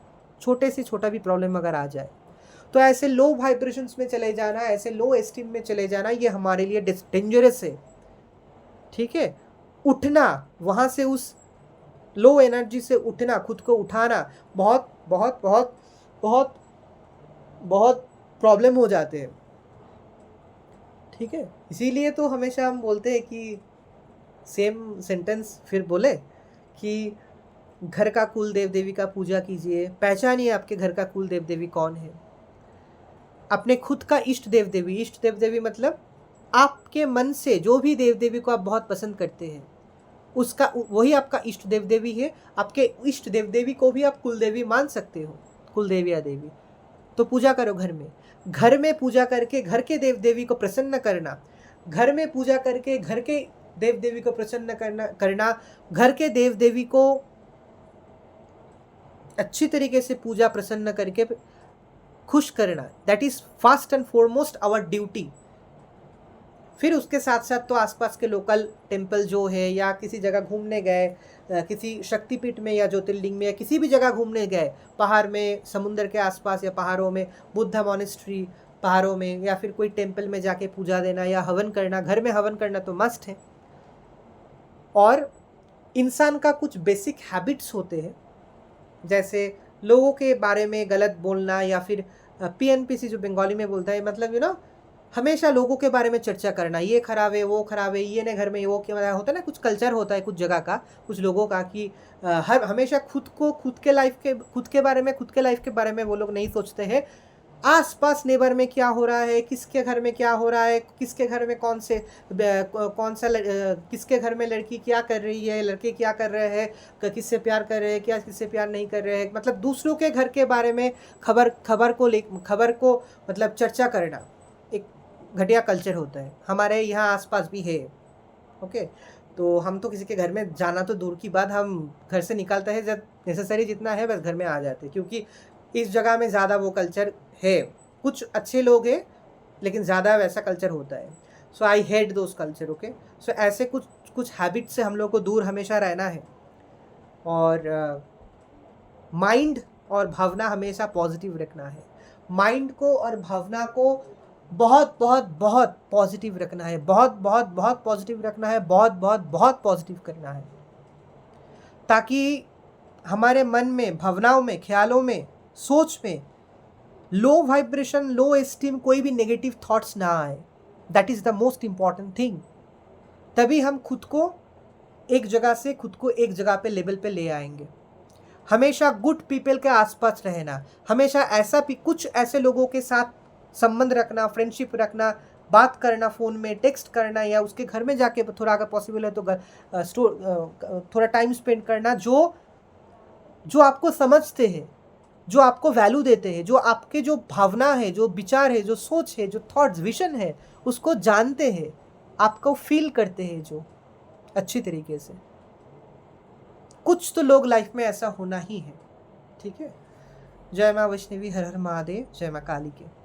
छोटे से छोटा भी प्रॉब्लम अगर आ जाए तो ऐसे लो वाइब्रेशंस में चले जाना, ऐसे लो एस्टीम में चले जाना, ये हमारे लिए डेंजरस है। ठीक है, उठना, वहाँ से उस लो एनर्जी से उठना, खुद को उठाना बहुत बहुत बहुत बहुत बहुत प्रॉब्लम हो जाते हैं। ठीक है, इसीलिए तो हमेशा हम बोलते हैं कि सेम सेंटेंस फिर बोले कि घर का कुल देव देवी का पूजा कीजिए, पहचानिए आपके घर का कुल देव देवी कौन है। अपने खुद का इष्ट देव देवी मतलब आपके मन से जो भी देव देवी को आप बहुत पसंद करते हैं, उसका वही आपका इष्ट देव देवी है। आपके इष्ट देव देवी को भी आप कुल देवी मान सकते हो, कुल देवी या देवी। तो पूजा करो घर में पूजा करके घर के देव देवी को प्रसन्न करना, घर में पूजा करके घर के देव देवी को प्रसन्न करना, घर के देव देवी को अच्छी तरीके से पूजा प्रसन्न करके खुश करना, that is first and foremost our duty. फिर उसके साथ साथ तो आसपास के लोकल टेम्पल जो है, या किसी जगह घूमने गए, किसी शक्तिपीठ में या ज्योतिर्लिंग में, या किसी भी जगह घूमने गए, पहाड़ में, समुद्र के आसपास या पहाड़ों में, बुद्धा मॉनेस्ट्री पहाड़ों में, या फिर कोई टेम्पल में जाके पूजा देना या हवन करना। घर में हवन करना तो मस्ट है। और इंसान का कुछ बेसिक हैबिट्स होते हैं, जैसे लोगों के बारे में गलत बोलना, या फिर PNPC जो बंगाली में बोलता है, मतलब हमेशा लोगों के बारे में चर्चा करना, ये खराब है, वो खराब है, ये ने घर में वो क्या होता है ना, कुछ कल्चर होता है कुछ जगह का, कुछ लोगों का, कि हमेशा खुद के लाइफ के बारे में वो लोग नहीं सोचते हैं, आसपास नेबर में क्या हो रहा है, किसके घर में क्या हो रहा है, किसके घर में किसके घर में लड़की क्या कर रही है, लड़के क्या कर रहे हैं, किससे प्यार कर रहे हैं, क्या किससे प्यार नहीं कर रहे हैं, मतलब दूसरों के घर के बारे में खबर को मतलब चर्चा करना एक घटिया कल्चर होता है। हमारे यहाँ आसपास भी है। ओके, तो हम तो किसी के घर में जाना तो दूर की बात, हम घर से निकलते हैं जब नेसेसरी जितना है बस घर में आ जाते हैं, क्योंकि इस जगह में ज़्यादा वो कल्चर है। कुछ अच्छे लोग हैं लेकिन ज़्यादा वैसा कल्चर होता है। So I hate those culture. Okay, so ऐसे कुछ कुछ हैबिट से हम लोग को दूर हमेशा रहना है, और माइंड और भावना हमेशा पॉजिटिव रखना है। माइंड को और भावना को बहुत बहुत बहुत पॉजिटिव रखना है, बहुत बहुत बहुत पॉजिटिव रखना है, बहुत बहुत बहुत पॉजिटिव करना है, ताकि हमारे मन में, भावनाओं में, ख्यालों में, सोच में लो वाइब्रेशन, लो एस्टीम, कोई भी नेगेटिव थॉट्स ना आए। That is the most important thing. तभी हम खुद को एक जगह से खुद को एक जगह पे लेवल पे ले आएंगे। हमेशा गुड पीपल के आसपास रहना, हमेशा कुछ ऐसे लोगों के साथ संबंध रखना, फ्रेंडशिप रखना, बात करना, फ़ोन में टेक्स्ट करना, या उसके घर में जाके थोड़ा अगर पॉसिबल है तो थोड़ा टाइम स्पेंड करना, जो आपको समझते हैं, जो आपको वैल्यू देते हैं, जो आपके जो भावना है, जो विचार है, जो सोच है, जो थॉट्स, विजन है, उसको जानते हैं, आपको फील करते हैं जो अच्छी तरीके से। कुछ तो लोग लाइफ में ऐसा होना ही है। ठीक है। जय माँ वैष्णवी, हर हर महादेव, जय माँ काली के।